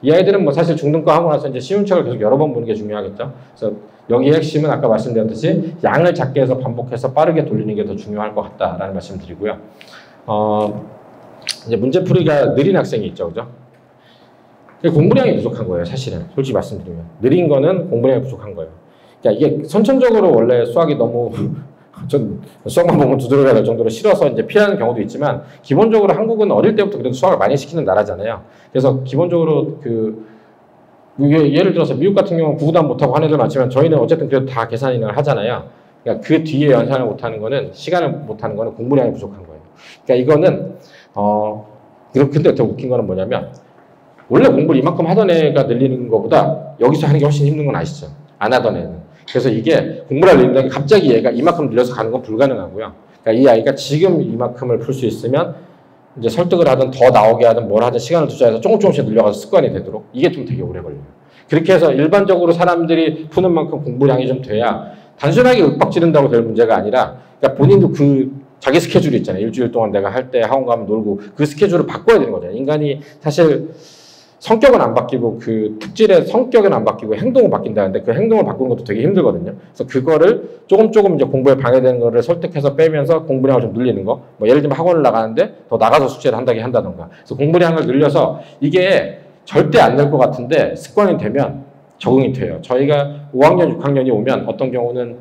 이 아이들은 사실 중등거 하고 나서 이제 쉬운 책을 계속 여러 번 보는 게 중요하겠죠. 그래서 여기 핵심은 아까 말씀드렸듯이 양을 작게 해서 반복해서 빠르게 돌리는 게 더 중요할 것 같다라는 말씀 드리고요. 이제 문제풀이가 느린 학생이 있죠, 그죠? 공부량이 부족한 거예요, 사실은. 솔직히 말씀드리면. 느린 거는 공부량이 부족한 거예요. 그러니까 이게 선천적으로 원래 수학이 너무 전 수학만 보면 두드러져야 될 정도로 싫어서 이제 피하는 경우도 있지만 기본적으로 한국은 어릴 때부터 그래도 수학을 많이 시키는 나라잖아요. 그래서 기본적으로 예를 들어서 미국 같은 경우는 구구단 못하고 하는 애들 많지만 저희는 어쨌든 그래도 다 계산을 하잖아요. 그러니까 그 뒤에 연산을 못하는 거는 시간을 못하는 거는 공부량이 부족한 거예요. 그러니까 이거는 근데 더 웃긴 거는 뭐냐면 원래 공부를 이만큼 하던 애가 늘리는 것보다 여기서 하는 게 훨씬 힘든 건 아시죠? 안 하던 애는. 그래서 이게 공부를 늘린다는 게 갑자기 얘가 이만큼 늘려서 가는 건 불가능하고요. 그러니까 이 아이가 지금 이만큼을 풀 수 있으면 이제 설득을 하든 더 나오게 하든 뭘 하든 시간을 투자해서 조금씩 늘려가서 습관이 되도록 이게 좀 되게 오래 걸려요. 그렇게 해서 일반적으로 사람들이 푸는 만큼 공부량이 좀 돼야 단순하게 윽박 지른다고 될 문제가 아니라 그러니까 본인도 자기 스케줄이 있잖아요. 일주일 동안 내가 할 때 학원 가면 놀고 그 스케줄을 바꿔야 되는 거잖아요. 인간이 사실 성격은 안 바뀌고 그 특질의 성격은 안 바뀌고 행동은 바뀐다는데 그 행동을 바꾸는 것도 되게 힘들거든요. 그래서 그거를 조금 이제 공부에 방해되는 거를 설득해서 빼면서 공부량을 좀 늘리는 거. 뭐 예를 들면 학원을 나가는데 더 나가서 숙제를 한다던가. 그래서 공부량을 늘려서 이게 절대 안 될 것 같은데 습관이 되면 적응이 돼요. 저희가 5학년, 6학년이 오면 어떤 경우는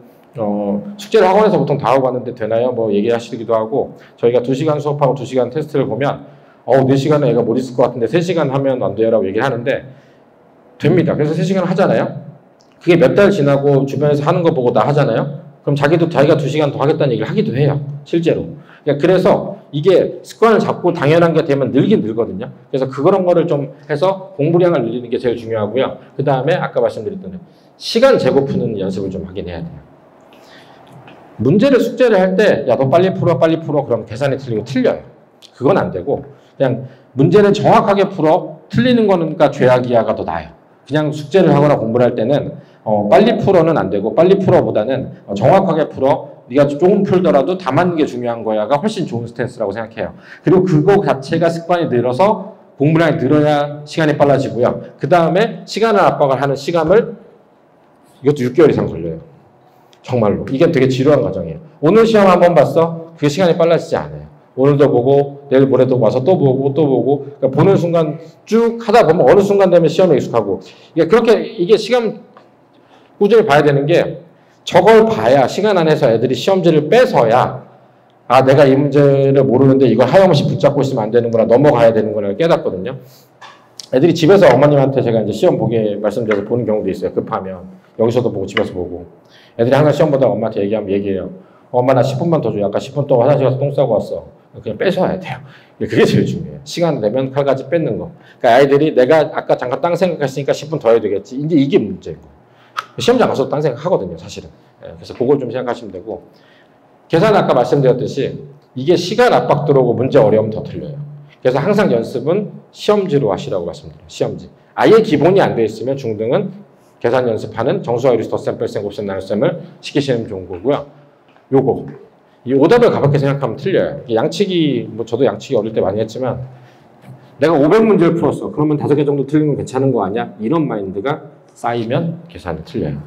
숙제를 학원에서 보통 다 하고 가는데 되나요? 뭐 얘기하시기도 하고 저희가 2시간 수업하고 2시간 테스트를 보면 4시간은 애가 못 있을 것 같은데 3시간 하면 안 돼요 라고 얘기를 하는데 됩니다. 그래서 3시간 하잖아요. 그게 몇 달 지나고 주변에서 하는 거 보고 나 하잖아요. 그럼 자기가 2시간 더 하겠다는 얘기를 하기도 해요. 실제로. 그래서 이게 습관을 잡고 당연한 게 되면 늘긴 늘거든요. 그래서 그런 거를 좀 해서 공부량을 늘리는 게 제일 중요하고요. 그 다음에 아까 말씀드렸던 대로 시간 재고 푸는 연습을 좀 하긴 해야 돼요. 숙제를 할 때 야 너 빨리 풀어 그럼 계산이 틀려요. 그건 안 되고 그냥 문제를 정확하게 풀어 틀리는 거니까 죄악이야가 더 나아요. 그냥 숙제를 하거나 공부를 할 때는 빨리 풀어는 안 되고 빨리 풀어보다는 정확하게 풀어 네가 조금 풀더라도 다 맞는 게 중요한 거야가 훨씬 좋은 스탠스라고 생각해요. 그리고 그거 자체가 습관이 늘어서 공부량이 늘어야 시간이 빨라지고요. 그 다음에 시간을 압박을 하는 시간을 이것도 6개월 이상 걸려요. 정말로. 이게 되게 지루한 과정이에요. 오늘 시험 한번 봤어? 그게 시간이 빨라지지 않아요. 오늘도 보고 내일 모레도 와서 또 보고 그러니까 보는 순간 쭉 하다 보면 어느 순간 되면 시험에 익숙하고 이게 시간 꾸준히 봐야 되는 게 저걸 봐야 시간 안에서 애들이 시험지를 빼서야 내가 이 문제를 모르는데 이걸 하염없이 붙잡고 있으면 안 되는구나 넘어가야 되는구나 깨닫거든요. 애들이 집에서 어머님한테 제가 이제 시험 보게 말씀드려서 보는 경우도 있어요. 급하면 여기서도 보고 집에서 보고 애들이 항상 시험 보다가 엄마한테 얘기해요. 엄마 나 10분만 더 줘. 아까 10분 동안 화장실 가서 똥 싸고 왔어. 그냥 빼셔야 돼요. 그게 제일 중요해요. 시간 내면 칼같이 뺏는 거. 그러니까 아이들이 내가 아까 잠깐 딴 생각했으니까 10분 더 해야 되겠지. 이제 이게 문제인 거예요. 시험장 가서도 딴 생각 하거든요, 사실은. 그래서 그걸 좀 생각하시면 되고. 계산 아까 말씀드렸듯이 이게 시간 압박 들어오고 문제 어려우면 더 틀려요. 그래서 항상 연습은 시험지로 하시라고 말씀드려요. 시험지. 아예 기본이 안 돼 있으면 중등은 계산 연습하는 정수와 유리수 덧셈, 뺄셈, 곱셈, 나눗셈을 시키시면 좋은 거고요. 이 오답을 가볍게 생각하면 틀려요. 양치기, 저도 양치기 어릴 때 많이 했지만 내가 500문제를 풀었어. 그러면 5개 정도 틀린 건 괜찮은 거 아니야? 이런 마인드가 쌓이면 계산이 틀려요.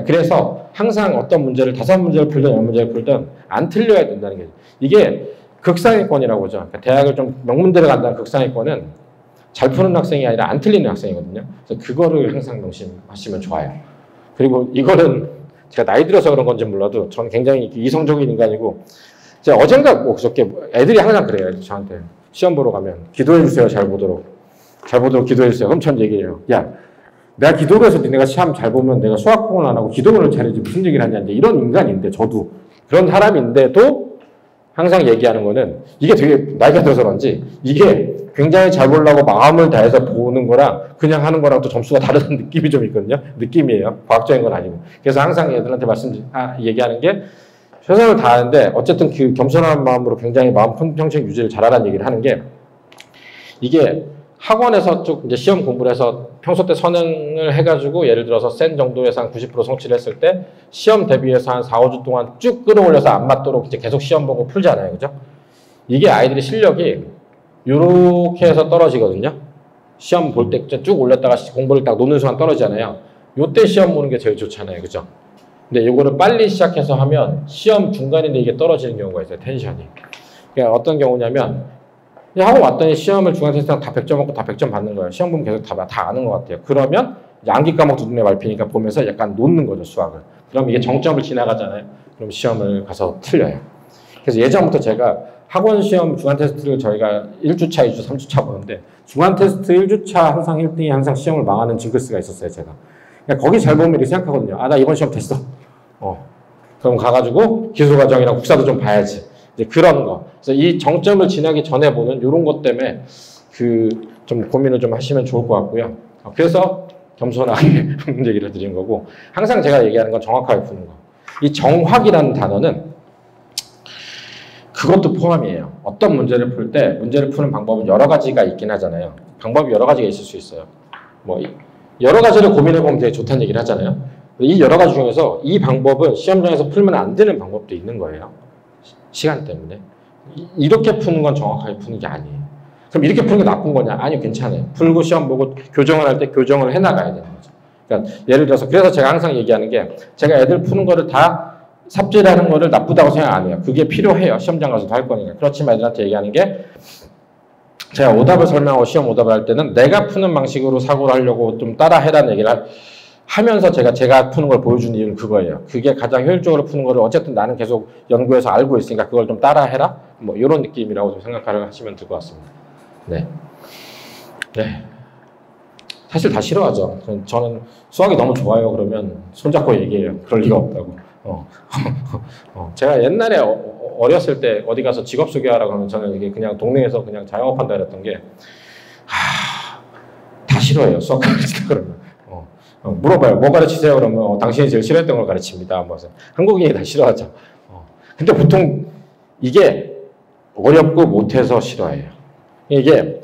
그래서 항상 어떤 문제를 5문제를 풀든 10문제를 풀든 안 틀려야 된다는 게 이게 극상위권이라고 하죠. 그러니까 대학을 좀 명문대를 간다는 극상위권은 잘 푸는 학생이 아니라 안 틀리는 학생이거든요. 그래서 그거를 항상 명심하시면 좋아요. 그리고 이거는 제가 나이 들어서 그런 건지 몰라도 저는 굉장히 이성적인 인간이고 제가 어젠가 그저께 애들이 항상 그래요. 저한테 시험 보러 가면 기도해 주세요. 잘 보도록 기도해 주세요. 그럼 전 얘기해요. 야 내가 기도를 해서 니네가 시험 잘 보면 내가 수학 공부는 안 하고 기도를 잘해야지 무슨 얘기를 하냐. 이런 인간인데 저도 그런 사람인데도 항상 얘기하는 거는 이게 되게 나이가 들어서 그런지 이게 굉장히 잘 보려고 마음을 다해서 보는 거랑 그냥 하는 거랑 또 점수가 다른 느낌이 좀 있거든요. 느낌이에요. 과학적인 건 아니고. 그래서 항상 애들한테 얘기하는 게 최선을 다하는데 어쨌든 그 겸손한 마음으로 굉장히 마음 평생 유지를 잘하라는 얘기를 하는 게 이게 학원에서 쭉 이제 시험 공부를 해서 평소 때 선행을 해가지고 예를 들어서 센 정도에서 한 90% 성취를 했을 때 시험 대비해서 한 4, 5주 동안 쭉 끌어올려서 안 맞도록 이제 계속 시험 보고 풀잖아요. 그죠? 이게 아이들의 실력이 요렇게 해서 떨어지거든요. 시험 볼 때 쭉 올렸다가 공부를 딱 놓는 순간 떨어지잖아요. 요때 시험 보는 게 제일 좋잖아요. 그죠? 근데 요거를 빨리 시작해서 하면 시험 중간인데 이게 떨어지는 경우가 있어요. 텐션이. 그러니까 어떤 경우냐면 하고 왔더니 시험을 중간 테스트랑 다 100점 먹고 다 100점 받는 거예요. 시험 보면 계속 다 아는 것 같아요. 그러면 이제 암기 과목도 눈에 밟히니까 보면서 약간 놓는 거죠, 수학을. 그럼 이게 정점을 지나가잖아요. 그럼 시험을 가서 틀려요. 그래서 예전부터 제가 학원 시험 중간 테스트를 저희가 1주차, 2주, 3주차 보는데 중간 테스트 1주차 항상 1등이 항상 시험을 망하는 징크스가 있었어요, 제가. 그러니까 거기 잘 보면 이렇게 생각하거든요. 나 이번 시험 됐어. 그럼 가가지고 기술과정이랑 국사도 좀 봐야지. 이제 그런 거. 그래서 이 정점을 지나기 전에 보는 이런 것 때문에 좀 고민을 좀 하시면 좋을 것 같고요. 그래서 겸손하게 얘기를 드린 거고, 항상 제가 얘기하는 건 정확하게 푸는 거. 이 정확이라는 단어는 그것도 포함이에요. 어떤 문제를 풀 때 문제를 푸는 방법은 여러 가지가 있긴 하잖아요. 방법이 여러 가지가 있을 수 있어요. 뭐 여러 가지를 고민해보면 되게 좋다는 얘기를 하잖아요. 이 여러 가지 중에서 이 방법은 시험장에서 풀면 안 되는 방법도 있는 거예요. 시간 때문에. 이렇게 푸는 건 정확하게 푸는 게 아니에요. 그럼 이렇게 푸는 게 나쁜 거냐? 아니요, 괜찮아요. 풀고 시험 보고 교정을 할 때 교정을 해나가야 되는 거죠. 그러니까 예를 들어서 그래서 제가 항상 얘기하는 게 제가 애들 푸는 거를 다 삽질하는 거를 나쁘다고 생각 안 해요. 그게 필요해요. 시험장 가서도 할 거니까. 그렇지만 애들한테 얘기하는 게 제가 오답을 설명하고 시험 오답을 할 때는 내가 푸는 방식으로 사고를 하려고 좀 따라 해라는 얘기를 하면서 제가 푸는 걸 보여주는 이유는 그거예요. 그게 가장 효율적으로 푸는 거를 어쨌든 나는 계속 연구해서 알고 있으니까 그걸 좀 따라 해라. 뭐 이런 느낌이라고 좀 생각하시면 될 것 같습니다. 네. 네. 사실 다 싫어하죠. 저는 수학이 너무 좋아요. 그러면 손잡고 얘기해요. 그럴 리가 없다고. 제가 옛날에 어렸을 때 어디 가서 직업 소개하라고 하면 저는 이게 그냥 동네에서 그냥 자영업한다 그랬던 게, 다 싫어해요. 수학 가르치다 그러면. 물어봐요. 뭐 가르치세요? 그러면 당신이 제일 싫어했던 걸 가르칩니다. 뭐 한국인이 다 싫어하죠. 근데 보통 이게 어렵고 못해서 싫어해요. 이게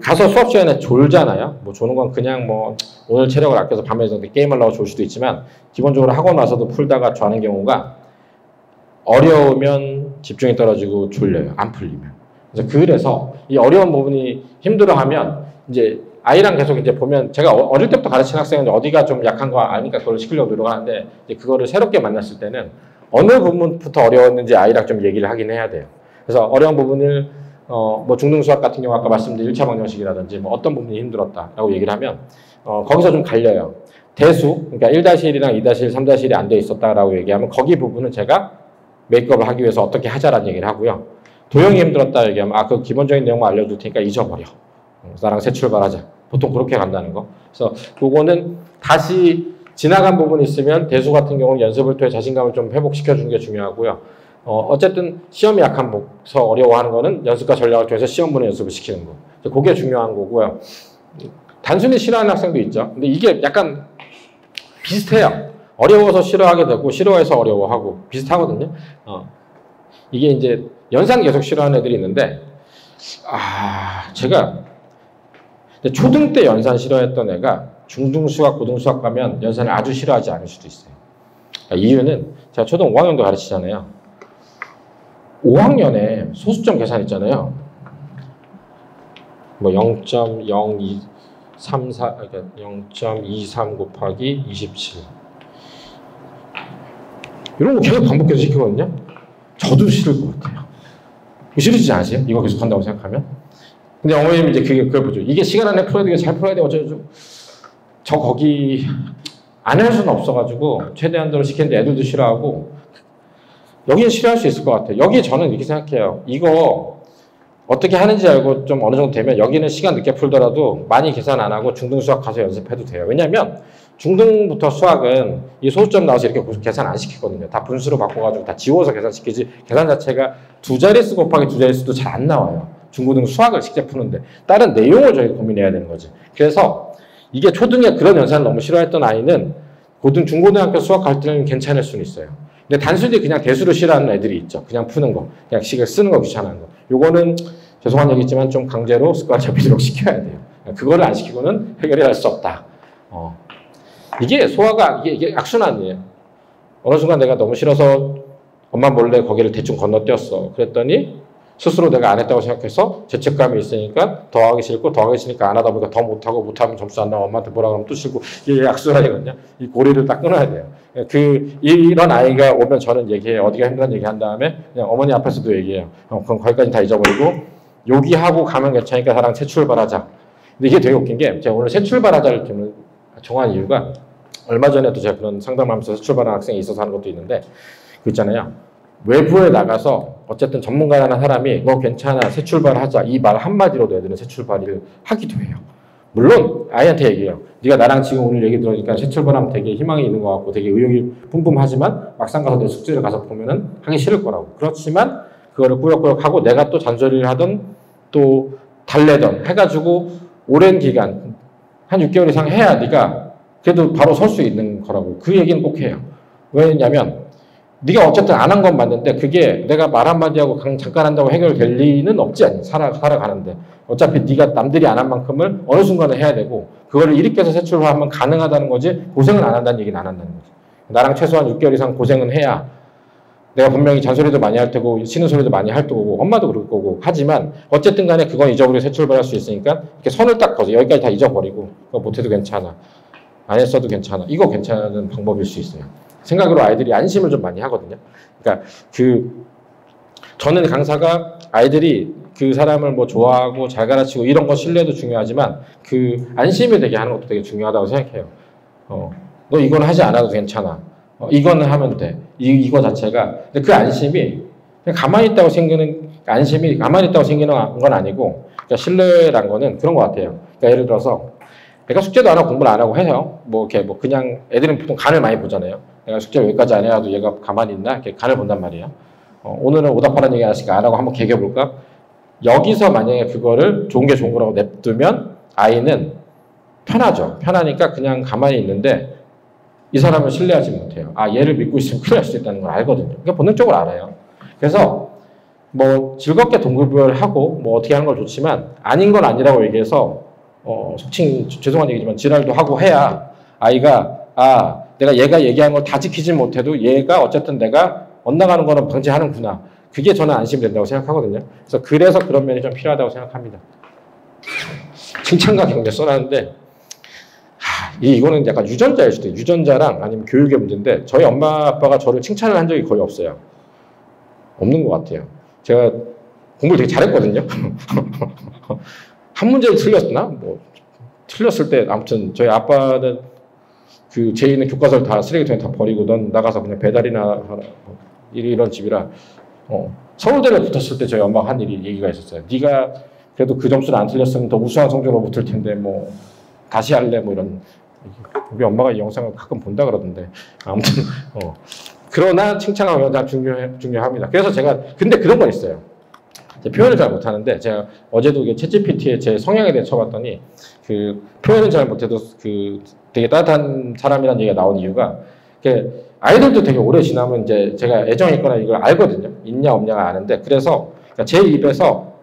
가서 수업 시간에 졸잖아요. 뭐 조는 건 그냥 뭐 오늘 체력을 아껴서 밤에 게임하려고 졸 수도 있지만 기본적으로 학원 와서도 풀다가 좌는 경우가 어려우면 집중이 떨어지고 졸려요. 안 풀리면. 그래서 이 어려운 부분이 힘들어하면 이제 아이랑 계속 이제 보면 제가 어릴 때부터 가르치는 학생은 어디가 좀 약한 거 아니까 그걸 시키려고 노력하는데 이제 그거를 새롭게 만났을 때는 어느 부분부터 어려웠는지 아이랑 좀 얘기를 하긴 해야 돼요. 그래서 어려운 부분을 뭐 중등 수학 같은 경우 아까 말씀드린 1차 방정식이라든지 뭐 어떤 부분이 힘들었다라고 얘기를 하면 거기서 좀 갈려요. 대수, 그러니까 1-1이랑 2-1, 3-1이 안 돼 있었다라고 얘기하면 거기 부분은 제가 메이크업을 하기 위해서 어떻게 하자라는 얘기를 하고요. 도형이 힘들었다 얘기하면 그 기본적인 내용만 알려줄 테니까 잊어버려. 나랑 새 출발하자. 보통 그렇게 간다는 거. 그래서 그거는 다시 지나간 부분이 있으면 대수 같은 경우는 연습을 통해 자신감을 좀 회복시켜주는 게 중요하고요. 어쨌든 시험이 약한서 어려워하는 거는 연습과 전략을 통해서 시험 보는 연습을 시키는 거. 그게 중요한 거고요. 단순히 싫어하는 학생도 있죠. 근데 이게 약간 비슷해요. 어려워서 싫어하게 되고 싫어해서 어려워하고 비슷하거든요. 이게 이제 연산 계속 싫어하는 애들이 있는데 제가 초등 때 연산 싫어했던 애가 중등 수학, 고등 수학 가면 연산을 아주 싫어하지 않을 수도 있어요. 이유는 제가 초등 5학년도 가르치잖아요. 5학년에 소수점 계산 있잖아요. 뭐 0.0234, 그러니까 0.23 곱하기 27. 이런 거 계속 반복해서 시키거든요. 저도 싫을 것 같아요. 싫으시지 않으세요? 이거 계속 한다고 생각하면? 근데 어머님이 이제 그걸 보죠. 이게 시간 안에 풀어야 되게 잘 풀어야 돼. 어쩌고. 저 거기 안 할 수는 없어가지고 최대한대로 시키는데 애들도 싫어하고 여기는 싫어할 수 있을 것 같아요. 여기 저는 이렇게 생각해요. 이거 어떻게 하는지 알고 좀 어느 정도 되면 여기는 시간 늦게 풀더라도 많이 계산 안 하고 중등 수학 가서 연습해도 돼요. 왜냐면 중등부터 수학은 이 소수점 나와서 이렇게 계산 안 시키거든요. 다 분수로 바꿔가지고 다 지워서 계산시키지 계산 자체가 두 자릿수 곱하기 두 자릿수도 잘 안 나와요. 중고등 수학을 직접 푸는데 다른 내용을 저희가 고민해야 되는 거지. 그래서 이게 초등에 그런 연산을 너무 싫어했던 아이는 중고등학교 수학 갈 때는 괜찮을 수는 있어요. 근데 단순히 그냥 대수를 싫어하는 애들이 있죠. 그냥 푸는 거. 그냥 식을 쓰는 거 귀찮아하는 거. 요거는 죄송한 얘기지만 좀 강제로 습관 잡히도록 시켜야 돼요. 그거를 안 시키고는 해결이 할 수 없다. 이게 소화가, 이게 악순환이에요. 어느 순간 내가 너무 싫어서 엄마 몰래 거기를 대충 건너뛰었어. 그랬더니 스스로 내가 안 했다고 생각해서 죄책감이 있으니까 더 하기 싫고 더 하기 싫으니까 안 하다 보니까 더 못하고 못하면 점수 안 나와 엄마한테 뭐라 그러면 또 싫고 이게 악순환이거든요. 이 고리를 딱 끊어야 돼요. 이런 아이가 오면 저는 얘기해요. 어디가 힘든 얘기 한 다음에 그냥 어머니 앞에서도 얘기해요. 그럼 거기까지 다 잊어버리고 여기 하고 가면 괜찮으니까 나랑 새 출발하자. 근데 이게 되게 웃긴 게 제가 오늘 새 출발하자를 정한 이유가 얼마 전에도 제가 그런 상담하면서 새 출발한 학생이 있어서 하는 것도 있는데 그 있잖아요. 외부에 나가서 어쨌든 전문가라는 사람이 너 괜찮아 새 출발하자 이 말 한마디로도 애들은 새 출발을 하기도 해요. 물론 아이한테 얘기해요. 네가 나랑 지금 오늘 얘기 들으니까 새 출발하면 되게 희망이 있는 것 같고 되게 의욕이 뿜뿜하지만 막상 가서 내 숙제를 가서 보면은 하기 싫을 거라고. 그렇지만 그거를 꾸역꾸역 하고 내가 또 잔소리를 하던 또 달래던 해가지고 오랜 기간 한 6개월 이상 해야 네가 그래도 바로 설 수 있는 거라고. 그 얘기는 꼭 해요. 왜냐면 네가 어쨌든 안 한 건 맞는데 그게 내가 말 한마디 하고 잠깐 한다고 해결될 리는 없지 않니? 살아가는데. 어차피 네가 남들이 안 한 만큼을 어느 순간에 해야 되고 그거를 일으켜서 세출하면 가능하다는 거지 고생은 안 한다는 얘기는 안 한다는 거지. 나랑 최소한 6개월 이상 고생은 해야 내가 분명히 잔소리도 많이 할 테고 쉬는 소리도 많이 할 거고 엄마도 그럴 거고 하지만 어쨌든 간에 그건 잊어버리고 새 출발할 수 있으니까 이렇게 선을 딱 거서 여기까지 다 잊어버리고 그거 못해도 괜찮아. 안 했어도 괜찮아. 이거 괜찮은 방법일 수 있어요. 생각으로 아이들이 안심을 좀 많이 하거든요. 그러니까 저는 강사가 아이들이 그 사람을 뭐 좋아하고 잘 가르치고 이런 거 신뢰도 중요하지만 그 안심이 되게 하는 것도 되게 중요하다고 생각해요. 너 이건 하지 않아도 괜찮아. 이거는 하면 돼. 이거 자체가 그 안심이 그냥 가만히 있다고 생기는 안심이 가만히 있다고 생기는 건 아니고 그러니까 신뢰란 거는 그런 것 같아요. 그러니까 예를 들어서 내가 숙제도 안 하고 공부를 안 하고 해요. 뭐 이렇게 뭐 그냥 애들은 보통 간을 많이 보잖아요. 내가 숙제를 여기까지 안 해도 얘가 가만히 있나 이렇게 간을 본단 말이에요. 오늘은 오답하라는 얘기 하나씩 안 하고 한번 개겨볼까? 여기서 만약에 그거를 좋은 게 좋은 거라고 냅두면 아이는 편하죠. 편하니까 그냥 가만히 있는데 이 사람을 신뢰하지 못해요. 아, 얘를 믿고 있으면 큰일 날 수 있다는 걸 알거든요. 그러니까 본능적으로 알아요. 그래서 뭐 즐겁게 동급별하고 뭐 어떻게 하는 건 좋지만 아닌 건 아니라고 얘기해서 속칭 죄송한 얘기지만 지랄도 하고 해야 아이가 아, 내가 얘가 얘기한 걸 다 지키지 못해도 얘가 어쨌든 내가 엇나가는 거는 방지하는구나. 그게 저는 안심이 된다고 생각하거든요. 그래서 그런 면이 좀 필요하다고 생각합니다. 칭찬과 격려 써놨는데 이거는 약간 유전자일 수도 있어요. 유전자랑 아니면 교육의 문제인데 저희 엄마 아빠가 저를 칭찬을 한 적이 거의 없어요. 없는 것 같아요. 제가 공부를 되게 잘했거든요. 한 문제를 틀렸나? 뭐 틀렸을 때 아무튼 저희 아빠는 그 제 있는 교과서를 다 쓰레기통에 다 버리고 넌 나가서 그냥 배달이나 하라. 이런 집이라 서울대를 붙었을 때 저희 엄마가 한 얘기가 있었어요. 네가 그래도 그 점수를 안 틀렸으면 더 우수한 성적으로 붙을 텐데 뭐 다시 할래 뭐 이런. 우리 엄마가 이 영상을 가끔 본다 그러던데 아무튼 그러나 칭찬하면 다 중요합니다. 그래서 제가 근데 그런 건 있어요. 표현을 잘 못하는데 제가 어제도 챗GPT에 제 성향에 대해 쳐봤더니 그 표현은 잘 못해도 그 되게 따뜻한 사람이라는 얘기가 나온 이유가 아이들도 되게 오래 지나면 이제 제가 애정이 있거나 이걸 알거든요. 있냐 없냐가 아는데 그래서 제 입에서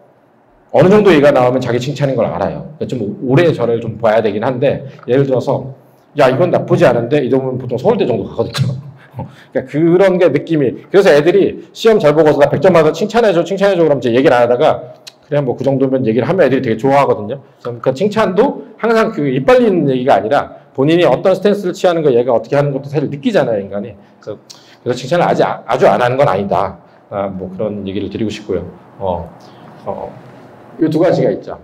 어느 정도 얘기가 나오면 자기 칭찬인 걸 알아요. 좀 오래 저를 좀 봐야 되긴 한데 예를 들어서 야 이건 나쁘지 않은데 이러면 보통 서울대 정도 가거든요. 그러니까 그런 게 느낌이 그래서 애들이 시험 잘 보고서 나 100점 받아 칭찬해줘 그러면 이제 얘기를 안 하다가 그래 뭐 그 정도면 얘기를 하면 애들이 되게 좋아하거든요. 그 칭찬도 항상 그 이빨리는 얘기가 아니라 본인이 어떤 스탠스를 취하는 거 얘가 어떻게 하는 것도 사실 느끼잖아요 인간이. 그래서 칭찬을 아주 안 하는 건 아니다. 뭐 그런 얘기를 드리고 싶고요. 이 두 가지가 있죠.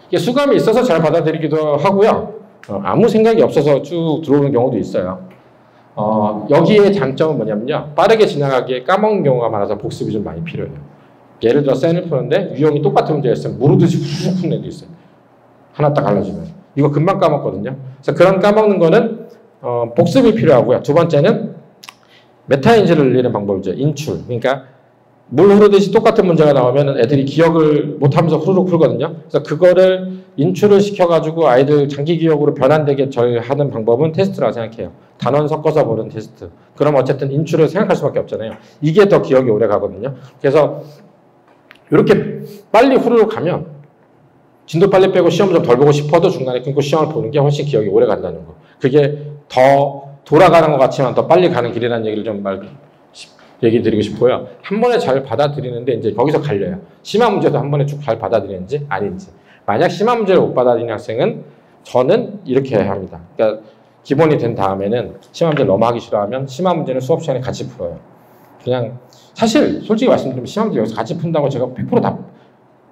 이게 수감이 있어서 잘 받아들이기도 하고요. 아무 생각이 없어서 쭉 들어오는 경우도 있어요. 여기에 장점은 뭐냐면요. 빠르게 지나가기에 까먹는 경우가 많아서 복습이 좀 많이 필요해요. 예를 들어 쌤을 푸는데 유형이 똑같은 문제였으면 무르듯이 훅 푸는 애도 있어요. 하나 딱 갈라주면. 이거 금방 까먹거든요. 그래서 그런 까먹는 거는 복습이 필요하고요. 두 번째는 메타인지를 늘리는 방법이죠. 인출. 그러니까 물 흐르듯이 똑같은 문제가 나오면 애들이 기억을 못하면서 후루룩 풀거든요. 그래서 그거를 인출을 시켜가지고 아이들 장기 기억으로 변환되게 하는 방법은 테스트라고 생각해요. 단원 섞어서 보는 테스트. 그럼 어쨌든 인출을 생각할 수밖에 없잖아요. 이게 더 기억이 오래 가거든요. 그래서 이렇게 빨리 후루룩 가면 진도 빨리 빼고 시험 좀 덜 보고 싶어도 중간에 끊고 시험을 보는 게 훨씬 기억이 오래 간다는 거. 그게 더 돌아가는 것 같지만 더 빨리 가는 길이라는 얘기를 좀 얘기 드리고 싶고요. 한 번에 잘 받아들이는데 이제 거기서 갈려요. 심한 문제도 한 번에 쭉 잘 받아들이는지 아닌지. 만약 심한 문제를 못 받아들이는 학생은 저는 이렇게 해야 합니다. 그러니까 기본이 된 다음에는 심한 문제를 너무 하기 싫어하면 심한 문제는 수업 시간에 같이 풀어요. 그냥 사실 솔직히 말씀드리면 심한 문제 여기서 같이 푼다고 제가 100%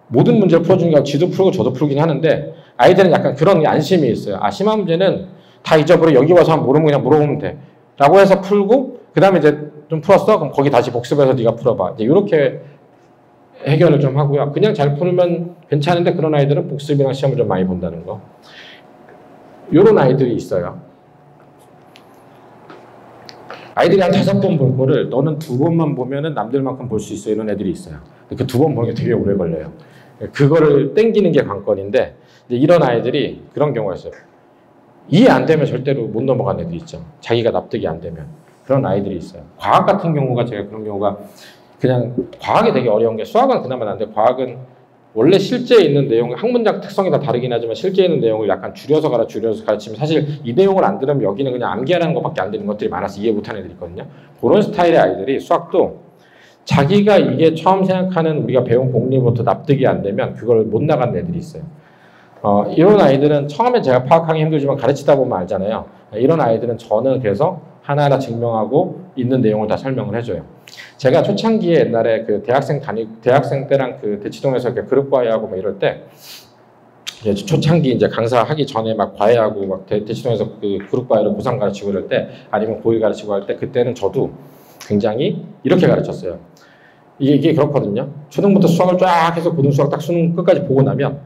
모든 문제를 풀어주는 게 아니라 지도 풀고 저도 풀긴 하는데 아이들은 약간 그런 안심이 있어요. 아 심한 문제는 다 잊어버려 여기 와서 한번 모르면 그냥 물어보면 돼. 라고 해서 풀고 그 다음에 이제 좀 풀었어? 그럼 거기 다시 복습해서 네가 풀어봐. 이제 이렇게 해결을 좀 하고요. 그냥 잘 풀면 괜찮은데 그런 아이들은 복습이랑 시험을 좀 많이 본다는 거. 이런 아이들이 있어요. 아이들이 한 5번 볼 거를 너는 2번만 보면은 남들만큼 볼 수 있어. 이런 애들이 있어요. 그 2번 보는 게 되게 오래 걸려요. 그거를 땡기는 게 관건인데 이런 아이들이 그런 경우가 있어요. 이해 안 되면 절대로 못 넘어가는 애들이 있죠. 자기가 납득이 안 되면. 그런 아이들이 있어요. 과학 같은 경우가 제가 그런 경우가 그냥 과학이 되게 어려운 게 수학은 그나마 나은데 과학은 원래 실제에 있는 내용, 학문적 특성이 다 다르긴 하지만 실제에 있는 내용을 약간 줄여서 가르치면 사실 이 내용을 안 들으면 여기는 그냥 암기하라는 것밖에 안 되는 것들이 많아서 이해 못하는 애들이 있거든요. 그런 스타일의 아이들이 수학도 자기가 이게 처음 생각하는 우리가 배운 공리부터 납득이 안 되면 그걸 못 나가는 애들이 있어요. 이런 아이들은 처음에 제가 파악하기 힘들지만 가르치다 보면 알잖아요. 이런 아이들은 저는 그래서 하나하나 증명하고 있는 내용을 다 설명을 해줘요. 제가 초창기에 옛날에 그 대학생 때랑 그 대치동에서 이렇게 그룹 과외하고 막 이럴 때 초창기 이제 강사하기 전에 막 과외하고 막 대치동에서 그 그룹 과외로 고3 가르치고 이럴 때 아니면 고1 가르치고 할 때 그때는 저도 굉장히 이렇게 가르쳤어요. 이게 그렇거든요. 초등부터 수학을 쫙 해서 고등 수학 딱 수능 끝까지 보고 나면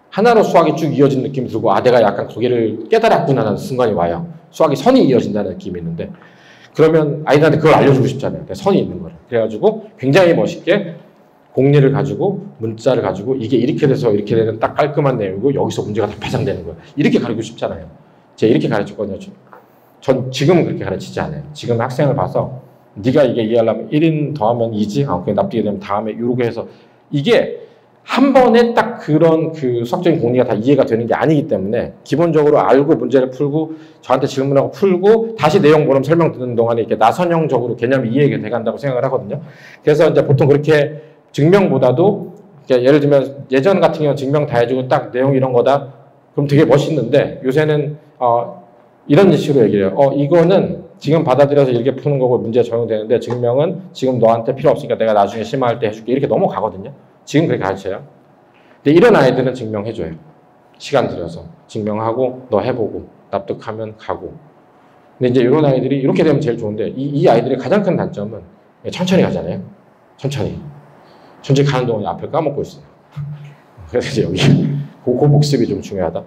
하나로 수학이 쭉 이어진 느낌이 들고 내가 약간 거기를 깨달았구나 하는 순간이 와요. 수학이 선이 이어진다는 느낌이 있는데 그러면 아이들한테 그걸 알려주고 싶잖아요. 선이 있는 거를. 그래가지고 굉장히 멋있게 공리를 가지고 문자를 가지고 이게 이렇게 돼서 이렇게 되는 딱 깔끔한 내용이고 여기서 문제가 다 파장되는 거예요. 이렇게 가르치고 싶잖아요. 제가 이렇게 가르쳤거든요. 전 지금은 그렇게 가르치지 않아요. 지금 학생을 봐서 네가 이게 이해하려면 1인 더하면 2지? 그게 납득이 되면 다음에 이렇게 해서 이게 한 번에 딱 그런 그 수학적인 공리가 다 이해가 되는 게 아니기 때문에 기본적으로 알고 문제를 풀고 저한테 질문하고 풀고 다시 내용 보름 설명 듣는 동안에 이렇게 나선형적으로 개념이 이해가 돼간다고 생각을 하거든요. 그래서 이제 보통 그렇게 증명보다도 예를 들면 예전 같은 경우는 증명 다 해주고 딱 내용 이런 거다 그럼 되게 멋있는데 요새는 이런 식으로 얘기를 해요. 이거는 지금 받아들여서 이렇게 푸는 거고 문제 적용되는데 증명은 지금 너한테 필요 없으니까 내가 나중에 심화할 때 해줄게 이렇게 넘어가거든요. 지금 그렇게 가르쳐요. 근데 이런 아이들은 증명해줘요. 시간 들여서 증명하고 너 해보고 납득하면 가고. 근데 이제 이런 아이들이 이렇게 되면 제일 좋은데 이 아이들의 가장 큰 단점은 천천히 가잖아요. 천천히 가는 동안에 앞을 까먹고 있어요. 그래서 이제 여기 그 복습이 좀 중요하다.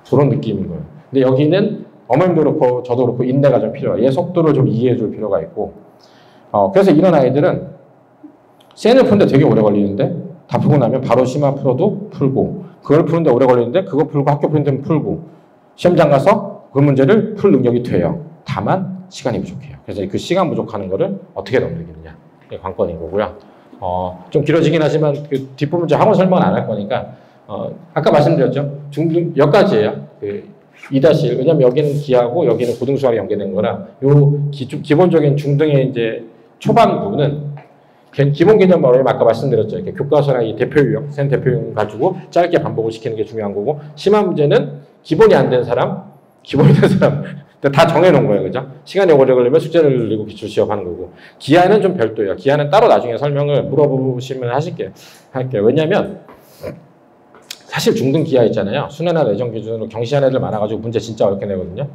그런 느낌인 거예요. 근데 여기는 어머님도 그렇고 저도 그렇고 인내가 좀 필요해요. 얘 속도를 좀 이해해 줄 필요가 있고. 그래서 이런 아이들은 센을 푸는데 되게 오래 걸리는데 다 풀고 나면 바로 심화 풀어도 풀고 그걸 푸는데 오래 걸리는데 그거 풀고 학교 푸는데 풀고 시험장 가서 그 문제를 풀 능력이 돼요. 다만 시간이 부족해요. 그래서 그 시간 부족하는 거를 어떻게 넘기느냐 이게 관건인 거고요. 좀 길어지긴 하지만 그 뒷부분 학원 설명은 안 할 거니까 아까 말씀드렸죠. 중등 여기까지예요. 그 2-1 왜냐면 여기는 기하고 여기는 고등수학이 연계된 거라 요 기본적인 중등의 이제 초반 부분은 기본 개념 어려움 아까 말씀드렸죠. 이렇게 교과서랑 이 대표 유형, 센 대표 유형 가지고 짧게 반복을 시키는 게 중요한 거고 심화 문제는 기본이 안 된 사람, 기본이 된 사람 다 정해놓은 거예요, 그죠? 시간이 오래 걸리면 숙제를 늘리고 기출 시험 하는 거고 기하는 좀 별도예요. 기하는 따로 나중에 설명을 물어보시면 할게요. 왜냐하면 사실 중등 기하 있잖아요. 수능이나 내정 기준으로 경시한 애들 많아가지고 문제 진짜 어렵게 내거든요.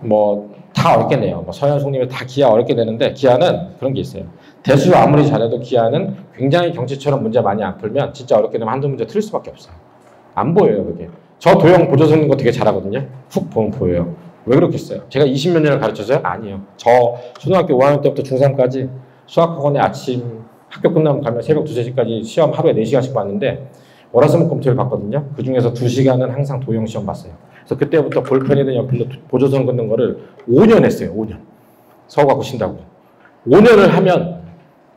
뭐 다 어렵게 내요. 서현 송님이 다 기하 어렵게 내는데 기하는 그런 게 있어요. 대수 아무리 잘해도 기하는 굉장히 경치처럼 문제 많이 안 풀면 진짜 어렵게 되면 한두 문제 틀릴 수밖에 없어요. 안 보여요, 그게. 저 도형 보조 쓰는 거 되게 잘하거든요. 훅 보면 보여요. 왜 그렇겠어요? 제가 20몇 년을 가르쳐서요? 아니에요. 저 초등학교 5학년 때부터 중3까지 수학학원에 아침 학교 끝나면 가면 새벽 2-3시까지 시험 하루에 4시간씩 봤는데 월화수목금토일 봤거든요. 그 중에서 2시간은 항상 도형 시험 봤어요. 그래서 그때부터 볼펜이든 연필로 보조선 긋는 거를 5년 했어요. 5년. 서고 갖고 쉰다고. 5년을 하면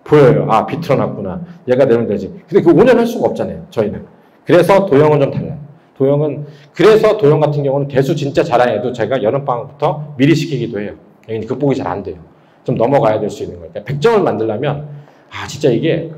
보여요. 비틀어놨구나. 얘가 내면 되지. 근데 그 5년 할 수가 없잖아요. 저희는. 그래서 도형은 좀 달라요. 그래서 도형 같은 경우는 대수 진짜 잘하는 애도 제가 여름방학부터 미리 시키기도 해요. 여기는 극복이 잘 안 돼요. 좀 넘어가야 될 수 있는 거예요. 그러니까 100점을 만들려면 진짜 이게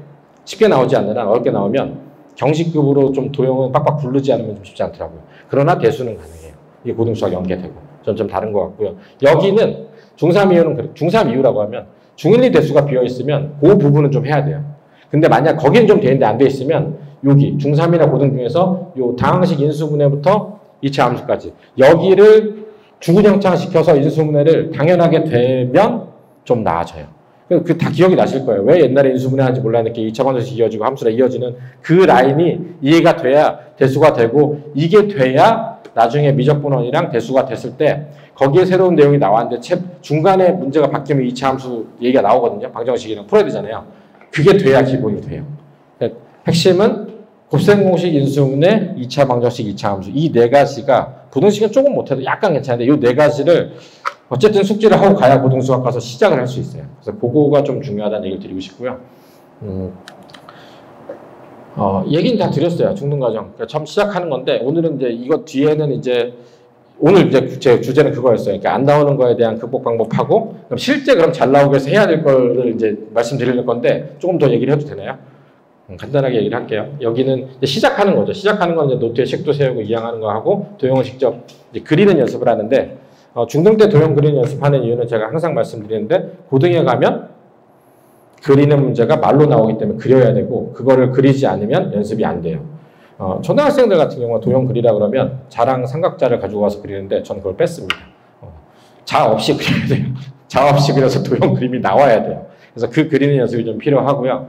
쉽게 나오지 않느나 어렵게 나오면 경시급으로 좀 도형은 빡빡 부르지 않으면 좀 쉽지 않더라고요. 그러나 대수는 가능해요. 이게 고등수학 연계되고. 좀 다른 것 같고요. 여기는 중3 이후는, 중3 이후라고 하면 중1, 2 대수가 비어있으면 그 부분은 좀 해야 돼요. 근데 만약 거기는 좀 돼 있는데 안 돼 있으면 여기 중3이나 고등 중에서 요 다항식 인수분해부터 이차 함수까지 여기를 주구장창시켜서 인수분해를 당연하게 되면 좀 나아져요. 그 다 기억이 나실 거예요. 왜 옛날에 인수분해 하는지 몰랐는데 2차 관계식 이어지고 함수라 이어지는 그 라인이 이해가 돼야 대수가 되고 이게 돼야 나중에 미적분원이랑 대수가 됐을 때 거기에 새로운 내용이 나왔는데 중간에 문제가 바뀌면 2차 함수 얘기가 나오거든요. 방정식이랑 풀어야 되잖아요. 그게 돼야 기본이 돼요. 핵심은 곱셈공식 인수분해, 2차 방정식, 2차 함수. 이 네 가지가 고등식은 조금 못해도 약간 괜찮은데 이 네 가지를 어쨌든 숙지를 하고 가야 고등수학 가서 시작을 할 수 있어요. 그래서 그거가 좀 중요하다는 얘기를 드리고 싶고요. 얘기는 다 드렸어요. 중등과정. 그러니까 처음 시작하는 건데 오늘은 이제 이거 뒤에는 이제 오늘 이제 제 주제는 그거였어요. 그러니까 안 나오는 거에 대한 극복 방법하고 그럼 실제 그럼 잘 나오기 위해서 해야 될 거를 이제 말씀드릴 건데 조금 더 얘기를 해도 되나요? 간단하게 얘기를 할게요. 여기는 이제 시작하는 거죠. 시작하는 건 이제 노트에 식도 세우고 이항하는 거 하고 도형을 직접 이제 그리는 연습을 하는데 중등 때 도형 그리는 연습하는 이유는 제가 항상 말씀드리는데 고등에 가면 그리는 문제가 말로 나오기 때문에 그려야 되고 그거를 그리지 않으면 연습이 안 돼요. 초등학생들 같은 경우는 도형 그리라 그러면 자랑 삼각자를 가지고 와서 그리는데 저는 그걸 뺐습니다. 자 없이 그려야 돼요. 자 없이 그려서 도형 그림이 나와야 돼요. 그래서 그 그리는 연습이 좀 필요하고요.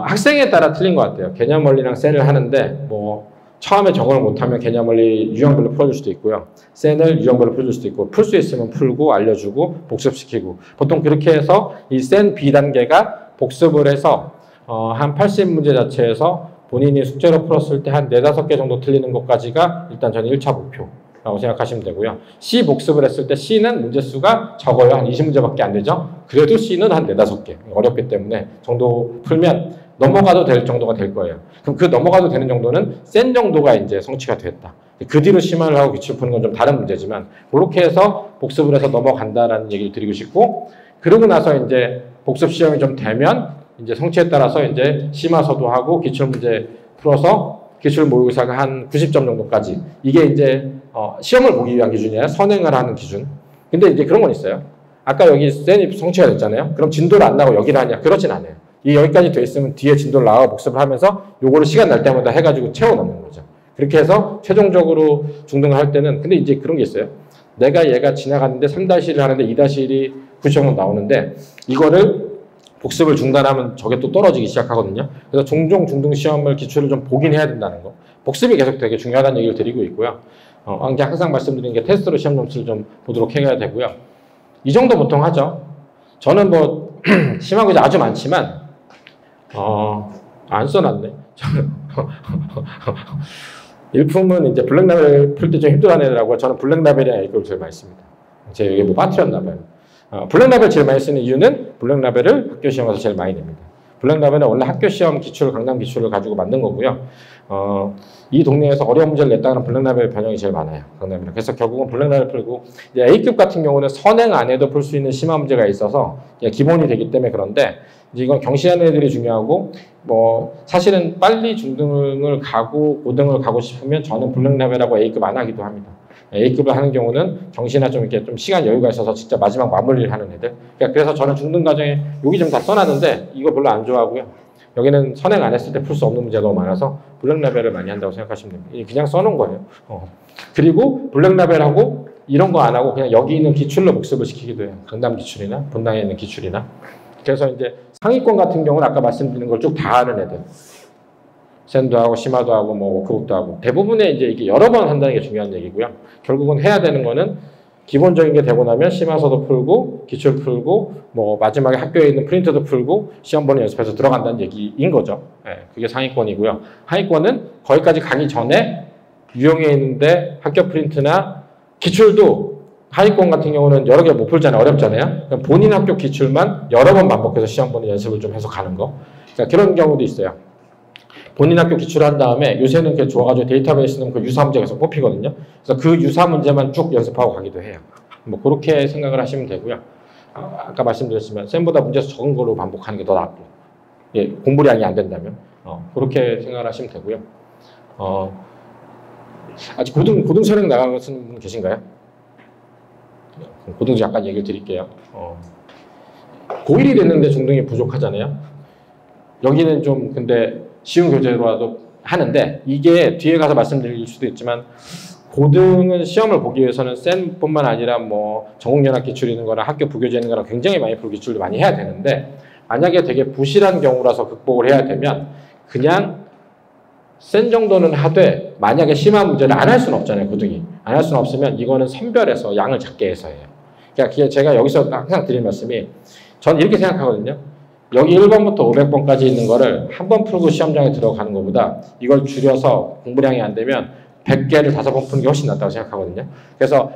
학생에 따라 틀린 것 같아요. 개념 원리랑 셀을 하는데 뭐 처음에 적응을 못하면 개념 원리 유형별로 풀어줄 수도 있고요. 셀을 유형별로 풀어줄 수도 있고 풀 수 있으면 풀고 알려주고 복습시키고 보통 그렇게 해서 이 센 B단계가 복습을 해서 한 80문제 자체에서 본인이 숙제로 풀었을 때 한 4-5개 정도 틀리는 것까지가 일단 저는 1차 목표라고 생각하시면 되고요. C 복습을 했을 때 C는 문제수가 적어요. 한 20문제밖에 안 되죠. 그래도 C는 한 4-5개 어렵기 때문에 정도 풀면 넘어가도 될 정도가 될 거예요. 그럼 그 넘어가도 되는 정도는 센 정도가 이제 성취가 됐다. 그 뒤로 심화를 하고 기출 푸는 건 좀 다른 문제지만 그렇게 해서 복습을 해서 넘어간다라는 얘기를 드리고 싶고 그러고 나서 이제 복습 시험이 좀 되면 이제 성취에 따라서 이제 심화서도 하고 기출 문제 풀어서 기출 모의고사가 한 90점 정도까지 이게 이제 시험을 보기 위한 기준이 아니라 선행을 하는 기준. 근데 이제 그런 건 있어요. 아까 여기 센이 성취가 됐잖아요. 그럼 진도를 안 나고 여기를 하냐? 그렇진 않아요. 이 여기까지 돼 있으면 뒤에 진도를 나가고 복습을 하면서 요거를 시간 날 때마다 해가지고 채워 넣는 거죠. 그렇게 해서 최종적으로 중등을 할 때는 근데 이제 그런 게 있어요. 내가 얘가 지나갔는데 3-1을 하는데 2-1이 90점 나오는데 이거를 복습을 중단하면 저게 또 떨어지기 시작하거든요. 그래서 종종 중등 시험을 기출을 좀 보긴 해야 된다는 거. 복습이 계속 되게 중요하다는 얘기를 드리고 있고요. 항상 말씀드리는 게 테스트로 시험 점수를 좀 보도록 해야 되고요. 이 정도 보통 하죠. 저는 뭐 심한 거 아주 많지만 안 써놨네. 일품은 이제 블랙라벨 풀 때 좀 힘들어하는 애들하고 저는 블랙라벨이랑 A급을 제일 많이 씁니다. 제가 여기 뭐 빠뜨렸나봐요. 블랙라벨 제일 많이 쓰는 이유는 블랙라벨을 학교 시험에서 제일 많이 냅니다. 블랙라벨은 원래 학교 시험 기출, 강남 기출을 가지고 만든 거고요. 이 동네에서 어려운 문제를 냈다는 블랙라벨 변형이 제일 많아요. 강남이랑. 그래서 결국은 블랙라벨 풀고 이제 A급 같은 경우는 선행 안 해도 풀 수 있는 심화 문제가 있어서 기본이 되기 때문에 그런데 이제 이건 경시하는 애들이 중요하고 뭐 사실은 빨리 중등을 가고 고등을 가고 싶으면 저는 블랙라벨하고 A급 안 하기도 합니다. A급을 하는 경우는 경시나 좀 이렇게 좀 시간 여유가 있어서 진짜 마지막 마무리를 하는 애들. 그래서 저는 중등 과정에 여기 좀 다 써놨는데 이거 별로 안 좋아하고요. 여기는 선행 안 했을 때 풀 수 없는 문제가 너무 많아서 블랙라벨을 많이 한다고 생각하시면 됩니다. 그냥 써놓은 거예요. 그리고 블랙라벨하고 이런 거 안 하고 그냥 여기 있는 기출로 복습을 시키기도 해요. 강남 기출이나 본당에 있는 기출이나. 그래서 이제 상위권 같은 경우는 아까 말씀드린 걸 쭉 다 하는 애들. 센도 하고 심화도 하고 뭐 워크북도 하고 대부분의 이제 이게 여러 번 한다는 게 중요한 얘기고요. 결국은 해야 되는 거는 기본적인 게 되고 나면 심화서도 풀고 기출 풀고 뭐 마지막에 학교에 있는 프린트도 풀고 시험 보는 연습해서 들어간다는 얘기인 거죠. 그게 상위권이고요. 하위권은 거기까지 가기 전에 유형에 있는데 학교 프린트나 기출도 하위권 같은 경우는 여러 개 못 풀잖아요. 어렵잖아요. 본인 학교 기출만 여러 번 반복해서 시험 보는 연습을 좀 해서 가는 거. 그러니까 그런 경우도 있어요. 본인 학교 기출을 한 다음에 요새는 그게 좋아가지고 데이터베이스는 그 유사 문제가 계속 뽑히거든요. 그래서 그 유사 문제만 쭉 연습하고 가기도 해요. 뭐 그렇게 생각을 하시면 되고요. 아까 말씀드렸지만 쌤보다 문제수 적은 걸로 반복하는 게 더 낫고 공부량이 안 된다면 그렇게 생각을 하시면 되고요. 아직 고등 선행 나가시는 분 계신가요? 고등 약간 얘기를 드릴게요. 고1이 됐는데 중등이 부족하잖아요. 여기는 좀 근데 쉬운 교재로라도 하는데 이게 뒤에 가서 말씀드릴 수도 있지만 고등은 시험을 보기 위해서는 센뿐만 아니라 뭐 전국연합 기출 있는 거랑 학교 부교재 있는 거랑 굉장히 많이 풀 기출도 많이 해야 되는데 만약에 되게 부실한 경우라서 극복을 해야 되면 그냥 센 정도는 하되 만약에 심한 문제를 안 할 수는 없잖아요. 고등이. 안 할 수는 없으면 이거는 선별해서 양을 작게 해서 해요. 그러니까 제가 여기서 항상 드리는 말씀이 전 이렇게 생각하거든요. 여기 1번부터 500번까지 있는 거를 한 번 풀고 시험장에 들어가는 것보다 이걸 줄여서 공부량이 안 되면 100개를 5번 푸는 게 훨씬 낫다고 생각하거든요. 그래서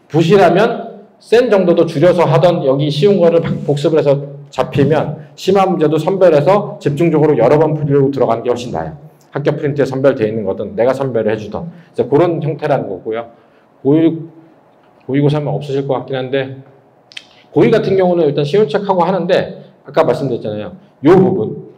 부실하면 센 정도도 줄여서 하던 여기 쉬운 거를 복습을 해서 잡히면 심한 문제도 선별해서 집중적으로 여러 번 풀려고 들어가는 게 훨씬 나아요. 학교 프린트에 선별되어 있는 거든 내가 선별을 해주던 그래서 그런 형태라는 거고요. 고의고사는 없으실 것 같긴 한데 고의 같은 경우는 일단 쉬운 척하고 하는데 아까 말씀드렸잖아요. 이 부분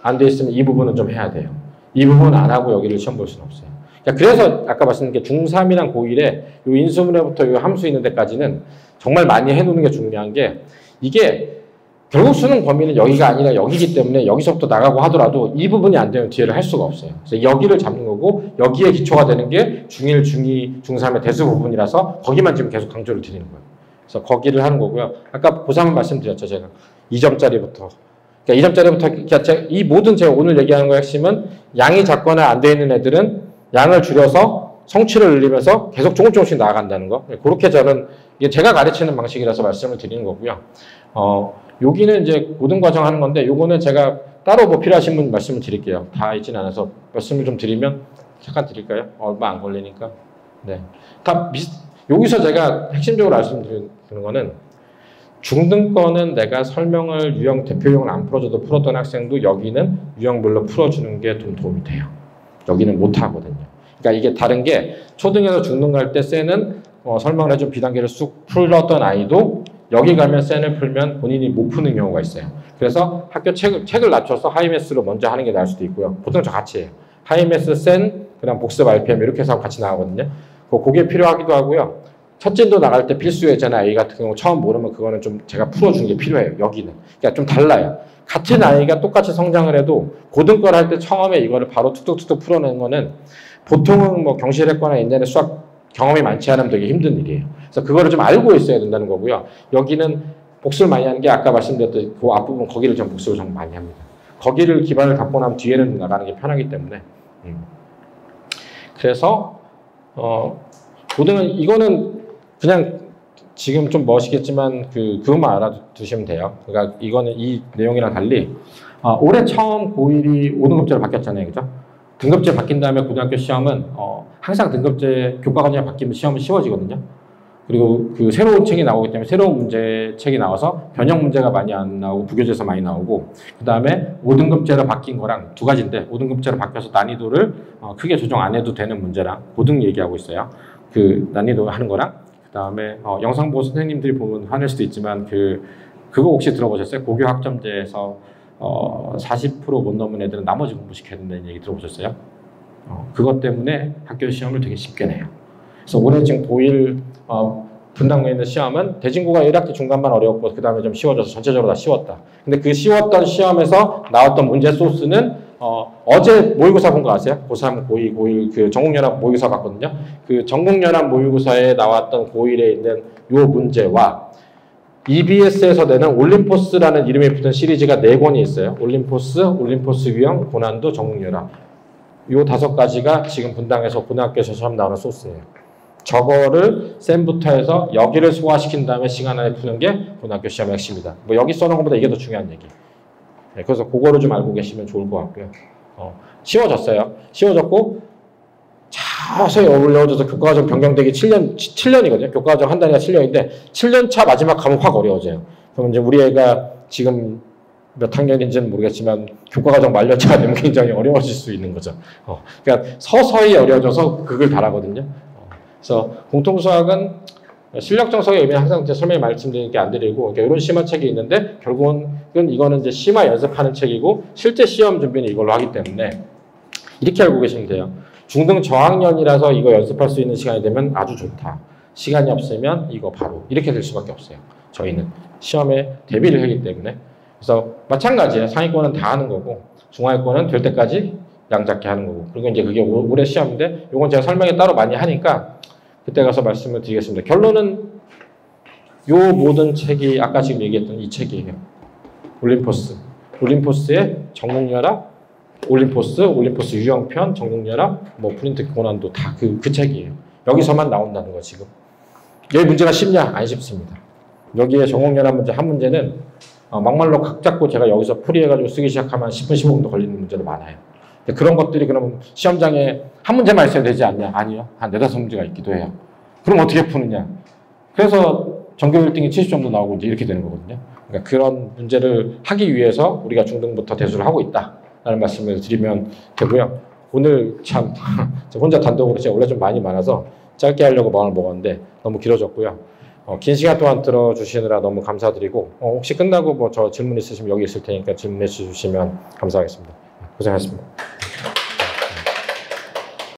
안 돼 있으면 이 부분은 좀 해야 돼요. 이 부분 안 하고 여기를 시험 볼 수는 없어요. 그래서 아까 말씀드린 게 중3이랑 고1에 이 인수분해부터 이 함수 있는 데까지는 정말 많이 해놓는 게 중요한 게 이게 결국 수능 범위는 여기가 아니라 여기기 때문에 여기서부터 나가고 하더라도 이 부분이 안 되면 뒤에를 할 수가 없어요. 그래서 여기를 잡는 거고 여기에 기초가 되는 게 중1, 중2, 중3의 대수 부분이라서 거기만 지금 계속 강조를 드리는 거예요. 그래서 거기를 하는 거고요. 아까 고3은 말씀드렸죠. 제가 2점짜리부터. 그러니까 2점짜리부터 이 모든 제가 오늘 얘기하는 거의 핵심은 양이 작거나 안 돼 있는 애들은 양을 줄여서 성취를 늘리면서 계속 조금씩 나아간다는 거. 그렇게 저는 이게 제가 가르치는 방식이라서 말씀을 드리는 거고요. 여기는 이제 고등과정 하는 건데 요거는 제가 따로 뭐 필요하신 분 말씀을 드릴게요. 다 있진 않아서 말씀을 좀 드리면 잠깐 드릴까요? 얼마 안 걸리니까. 네. 여기서 제가 핵심적으로 말씀드리는 거는 중등권은 내가 설명을 유형 대표형을 안 풀어줘도 풀었던 학생도 여기는 유형별로 풀어주는 게 좀 도움이 돼요. 여기는 못하거든요. 그러니까 이게 다른 게 초등에서 중등 갈 때 쌤은 설명을 해준 비단계를 쑥 풀었던 아이도 여기 가면 쌤을 풀면 본인이 못 푸는 경우가 있어요. 그래서 학교 책을 낮춰서 하이매스로 먼저 하는 게 나을 수도 있고요. 보통 저 같이 해요. 하이매스, 쌤, 그다음 복습 RPM 이렇게 해서 같이 나가거든요. 그게 필요하기도 하고요. 첫 진도 나갈 때 필수였잖아요. A 같은 경우 처음 모르면 그거는 좀 제가 풀어주는 게 필요해요. 여기는. 그러니까 좀 달라요. 같은 아이가 똑같이 성장을 해도 고등과를 할 때 처음에 이거를 바로 툭툭툭 풀어내는 거는 보통은 뭐 경실했거나 옛날에 수학 경험이 많지 않으면 되게 힘든 일이에요. 그래서 그거를 좀 알고 있어야 된다는 거고요. 여기는 복습을 많이 하는 게 아까 말씀드렸던 그 앞부분 거기를 좀 복습을 좀 많이 합니다. 거기를 기반을 갖고 나면 뒤에는 나가는 게 편하기 때문에. 그래서 고등은 이거는 그냥 지금 좀 멋있겠지만 그것만 알아두시면 돼요. 그러니까 이거는 이 내용이랑 달리 올해 처음 고1이 5등급제로 바뀌었잖아요. 그죠? 등급제 바뀐 다음에 고등학교 시험은 항상 등급제 교과과정이 바뀌면 시험은 쉬워지거든요. 그리고 그 새로운 책이 나오기 때문에 새로운 문제책이 나와서 변형 문제가 많이 안 나오고 부교재에서 많이 나오고 그 다음에 5등급제로 바뀐 거랑 두 가지인데 5등급제로 바뀌어서 난이도를 크게 조정 안 해도 되는 문제랑 고등 얘기하고 있어요. 그 난이도 하는 거랑 그 다음에 영상 보고 선생님들이 보면 화낼 수도 있지만 그거 혹시 들어보셨어요? 고교 학점제에서 40% 못 넘은 애들은 나머지 공부시켜야 된다는 얘기 들어보셨어요? 그것 때문에 학교 시험을 되게 쉽게 내요. 그래서 올해 지금 고1 분당에 있는 시험은 대진고가 1학기 중간만 어려웠고 그 다음에 좀 쉬워져서 전체적으로 다 쉬웠다. 근데 그 쉬웠던 시험에서 나왔던 문제 소스는 어제 모의고사 본 거 아세요? 고3, 고2, 고1 그 전국연합 모의고사 봤거든요. 그 전국연합 모의고사에 나왔던 고1에 있는 요 문제와 EBS에서 내는 올림포스라는 이름이 붙은 시리즈가 4권이 있어요. 올림포스 유형, 고난도, 전국연합. 요 5가지가 지금 분당에서 고등학교에서 시험 나오는 소스예요. 저거를 쌤부터 해서 여기를 소화시킨 다음에 시간 안에 푸는 게 고등학교 시험의 핵심이다. 뭐 여기 써놓은 것보다 이게 더 중요한 얘기. 네, 그래서 그거를 좀 알고 계시면 좋을 것 같고요. 쉬워졌어요. 쉬워졌고 자세히 어려워져서 교과과정 변경되기 7년이거든요. 교과과정 한 단위가 7년인데 7년 차 마지막 가면 확 어려워져요. 그럼 이제 우리 애가 지금 몇 학년인지는 모르겠지만 교과과정 만료차가 되면 굉장히 어려워질 수 있는 거죠. 그러니까 서서히 어려워져서 극을 달하거든요. 그래서 공통수학은 실력 정석의 의미는 항상 제 설명에 말씀드리는 게 안 드리고 그러니까 이런 심화 책이 있는데 결국은 이거는 이제 심화 연습하는 책이고 실제 시험 준비는 이걸로 하기 때문에 이렇게 알고 계시면 돼요. 중등 저학년이라서 이거 연습할 수 있는 시간이 되면 아주 좋다. 시간이 없으면 이거 바로 이렇게 될 수밖에 없어요. 저희는 시험에 대비를 하기 때문에 그래서 마찬가지예요. 상위권은 다 하는 거고 중하위권은 될 때까지 양잡기 하는 거고 그리고 이제 그게 올해 시험인데 이건 제가 설명에 따로 많이 하니까 그때 가서 말씀을 드리겠습니다. 결론은 요 모든 책이 아까 지금 얘기했던 이 책이에요. 올림포스의 전국연합, 올림포스 유형편, 전국연합, 뭐 프린트 고난도 다 그 책이에요. 여기서만 나온다는 거 지금. 여기 문제가 쉽냐? 안 쉽습니다. 여기에 전국연합 문제 한 문제는 막말로 각 잡고 제가 여기서 풀이해가지고 쓰기 시작하면 10분, 15분도 걸리는 문제도 많아요. 그런 것들이 그러면 시험장에 한 문제만 있어야 되지 않냐? 아니요. 한 4-5문제가 있기도 해요. 그럼 어떻게 푸느냐? 그래서 전교 1등이 70점도 나오고 이제 이렇게 되는 거거든요. 그러니까 그런 문제를 하기 위해서 우리가 중등부터 대수를 하고 있다라는 말씀을 드리면 되고요. 오늘 참 혼자 단독으로 제가 원래 좀 많이 많아서 짧게 하려고 마음을 먹었는데 너무 길어졌고요. 긴 시간 동안 들어주시느라 너무 감사드리고 혹시 끝나고 뭐 저 질문 있으시면 여기 있을 테니까 질문해 주시면 감사하겠습니다. 고생하셨습니다.